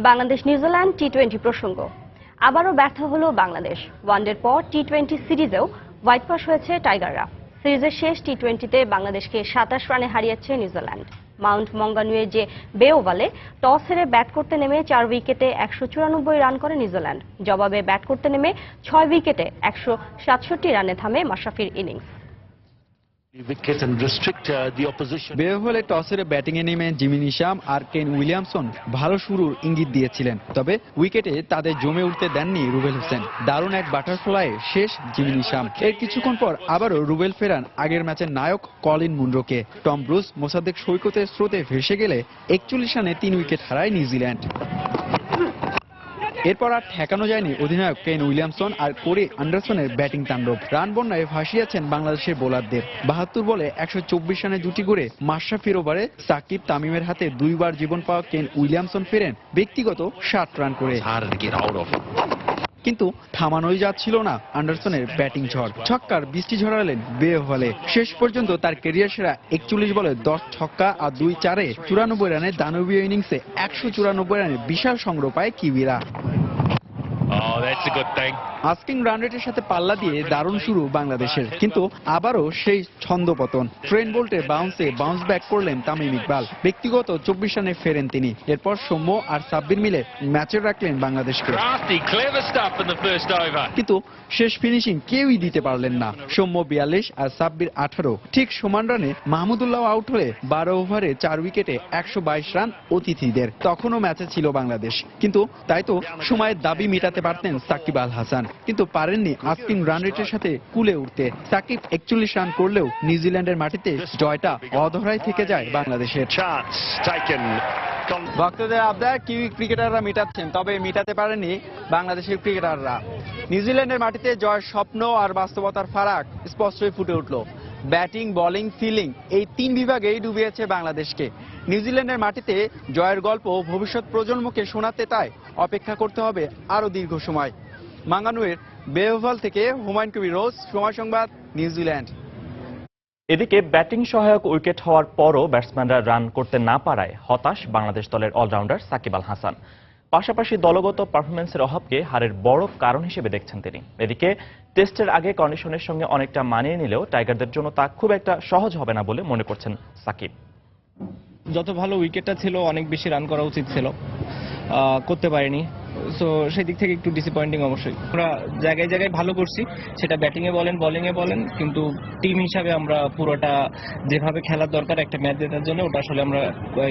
বাংলাদেশ নিউজিল্যান্ড টি20 প্রসঙ্গ। আবারও ব্যর্থ হলো বাংলাদেশ। ওয়ানডের পর টি20 সিরিজেও হোয়াইট ওয়াশ হয়েছে টাইগাররা। সিরিজের শেষ টি20তে বাংলাদেশকে 27 রানে হারিয়েছে নিউজিল্যান্ড। মাউন্ট মঙ্গানুয়ে যে বে ওভালে টস হেরে ব্যাট করতে নেমে 4 উইকেটে 194 রান করে নিউজিল্যান্ড। জবাবে ব্যাট করতে নেমে 6 উইকেটে 167 রানে থামে মাশরাফির ইনিংস। বে ওভালে টস হেরে ব্যাটিংয়ে নেমে জিমি নিশাম আর কেন উইলিয়ামসন ভালো শুরুর ইঙ্গিত দিয়েছিলেন, তবে উইকেটে তাদের জমে উঠতে দেননি রুবেল হোসেন। দারুণ এক বাটারফ্লাইয়ে শেষ জিমি নিশাম। এর কিছুক্ষণ পর আবারও রুবেল ফেরান আগের ম্যাচের নায়ক কলিন মুনরোকে। টম ব্রুস মোসাদ্দেক সৈকতের স্রোতে ভেসে গেলে 41 রানে 3 উইকেট হারায় নিউজিল্যান্ড। এরপর আর ঠেকানো যায়নি অধিনায়ক কেন উইলিয়ামসন আর কোরি অ্যান্ডারসনের ব্যাটিং তাণ্ডব। রান বন্যায় ভাসিয়েছেন বাংলাদেশের বোলারদের। 72 বলে 124 রানে জুটি গড়ে মাশরাফির ওভারে সাকিব তামিমের হাতে 2 বার জীবন পাওয়া কেন উইলিয়ামসন ফেরেন ব্যক্তিগত 60 রান করে। কিন্তু থামানোই যাচ্ছিল না অ্যান্ডারসনের ব্যাটিং ঝড়। ছক্কার বৃষ্টি ঝরালেন বে ওভালে। শেষ পর্যন্ত তার ক্যারিয়ার সেরা 41 বলে 10 ছক্কা আর 2 চারে 94 রানে দানবীয় ইনিংসে 194 রানে বিশাল সংগ্রহ পায় কিউইরা। আস্কিং রান রেটের সাথে পাল্লা দিয়ে দারুণ শুরু বাংলাদেশের, কিন্তু আবারও সেই ছন্দপতন। ট্রেন্ট বোল্টের বাউন্সে বাউন্স ব্যাক করলেন তামিম ইকবাল। ব্যক্তিগত 24 রানে ফেরেন তিনি। এরপর সৌম্য আর সাব্বির মিলে ম্যাচে রাখলেন বাংলাদেশকে, কিন্তু শেষ ফিনিশিং কেউই দিতে পারলেন না। সৌম্য 42 আর সাব্বির 18। ঠিক সমান রানে মাহমুদুল্লাহ আউট হলে 12 ওভারে 4 উইকেটে 122 রান অতিথিদের। তখনও ম্যাচে ছিল বাংলাদেশ, কিন্তু তাই তো সময়ের দাবি মেটাতে পারতেন সাকিব আল হাসান, কিন্তু পারেননি আস্কিং রান রেটের সাথে কুলে উঠতে। সাকিব 41 রান করলেও নিউজিল্যান্ডের মাটিতে জয়টা অধরাই থেকে যায় বাংলাদেশের। ভক্তদের আবদার কিউই ক্রিকেটাররা মেটাচ্ছেন, তবে মেটাতে পারেননি বাংলাদেশের ক্রিকেটাররা। নিউজিল্যান্ডের মাটিতে জয়ের স্বপ্ন আর বাস্তবতার ফারাক স্পষ্টই ফুটে উঠল। ব্যাটিং, বোলিং, ফিল্ডিং এই 3 বিভাগেই ডুবিয়েছে বাংলাদেশকে। নিউজিল্যান্ডের মাটিতে জয়ের গল্প ভবিষ্যৎ প্রজন্মকে শোনাতে তাই অপেক্ষা করতে হবে আরো দীর্ঘ সময়। মাঙ্গানুয়ের বে ওভাল থেকে হুমায়ুন কবির রোজ, সময় সংবাদ, নিউজিল্যান্ড। এদিকে ব্যাটিং সহায়ক উইকেট হওয়ার পরও ব্যাটসম্যানরা রান করতে না পারায় হতাশ বাংলাদেশ দলের অলরাউন্ডার সাকিব আল হাসান। পাশাপাশি দলগত পারফরম্যান্সের অভাবকে হারের বড় কারণ হিসেবে দেখছেন তিনি। এদিকে টেস্টের আগে কন্ডিশনের সঙ্গে অনেকটা মানিয়ে নিলেও টাইগারদের জন্য তা খুব একটা সহজ হবে না বলে মনে করছেন সাকিব। যত ভালো উইকেটটা ছিল, অনেক বেশি রান করা উচিত ছিল, করতে পারিনি। সো সেই দিক থেকে একটু ডিসঅ্যাপয়েন্টিং অবশ্যই। আমরা জায়গায় জায়গায় ভালো করছি, সেটা ব্যাটিংয়ে বলেন, বোলিংয়ে বলেন, কিন্তু টিম হিসাবে আমরা পুরোটা যেভাবে খেলার দরকার একটা ম্যাচ জেতার জন্য, ওটা আসলে আমরা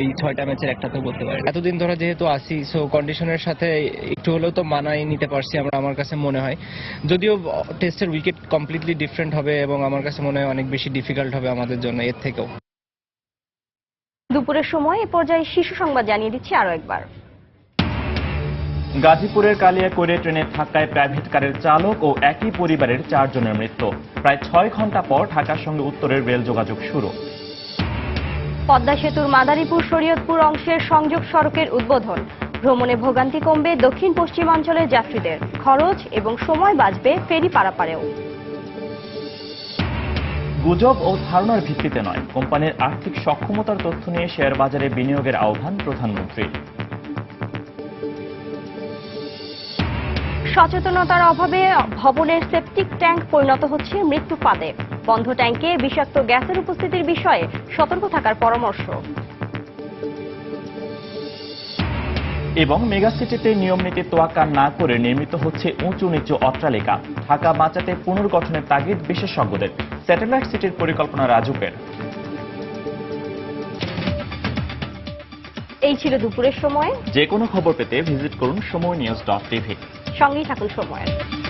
এই 6টা ম্যাচের একটাতেও করতে পারি। এতদিন ধরে যেহেতু আসি, সো কন্ডিশনের সাথে একটু হলেও তো মানায় নিতে পারছি আমরা, আমার কাছে মনে হয়। যদিও টেস্টের উইকেট কমপ্লিটলি ডিফারেন্ট হবে এবং আমার কাছে মনে হয় অনেক বেশি ডিফিকাল্ট হবে আমাদের জন্য এর থেকেও। দুপুরের সময় এ পর্যায়ে শিশু সংবাদ জানিয়ে দিচ্ছি আরো একবার। গাজীপুরের কালিয়াকৈরে ট্রেনের ধাক্কায় প্রাইভেট কারের চালক ও একই পরিবারের 4 জনের মৃত্যু। প্রায় 6 ঘন্টা পর ঢাকার সঙ্গে উত্তরের রেল যোগাযোগ শুরু। পদ্মা সেতুর মাদারীপুর শরীয়তপুর অংশের সংযোগ সড়কের উদ্বোধন। ভ্রমণে ভোগান্তি কমবে দক্ষিণ পশ্চিমাঞ্চলের যাত্রীদের, খরচ এবং সময় বাঁচবে ফেরি পারাপারেও। গুজব ও ধারণার ভিত্তিতে নয়, কোম্পানির আর্থিক সক্ষমতার তথ্য নিয়ে শেয়ার বাজারে বিনিয়োগের আহ্বান প্রধানমন্ত্রীর। সচেতনতার অভাবে ভবনের সেপটিক ট্যাঙ্ক পরিণত হচ্ছে মৃত্যু ফাঁদে। বন্ধ ট্যাঙ্কে বিষাক্ত গ্যাসের উপস্থিতির বিষয়ে সতর্ক থাকার পরামর্শ। এবং মেগাসিটিতে নিয়মনীতি তোয়াক্কা না করে নির্মিত হচ্ছে উঁচু নিচু অট্টালিকা। ঢাকা বাঁচাতে পুনর্গঠনের তাগিদ বিশেষজ্ঞদের। স্যাটেলাইট সিটির পরিকল্পনা রাজুকের। এই ছিল দুপুরের সময়। যে কোনো খবর পেতে ভিজিট করুন সময়নিউজ.tv। সঙ্গেই থাকুন সময়ের।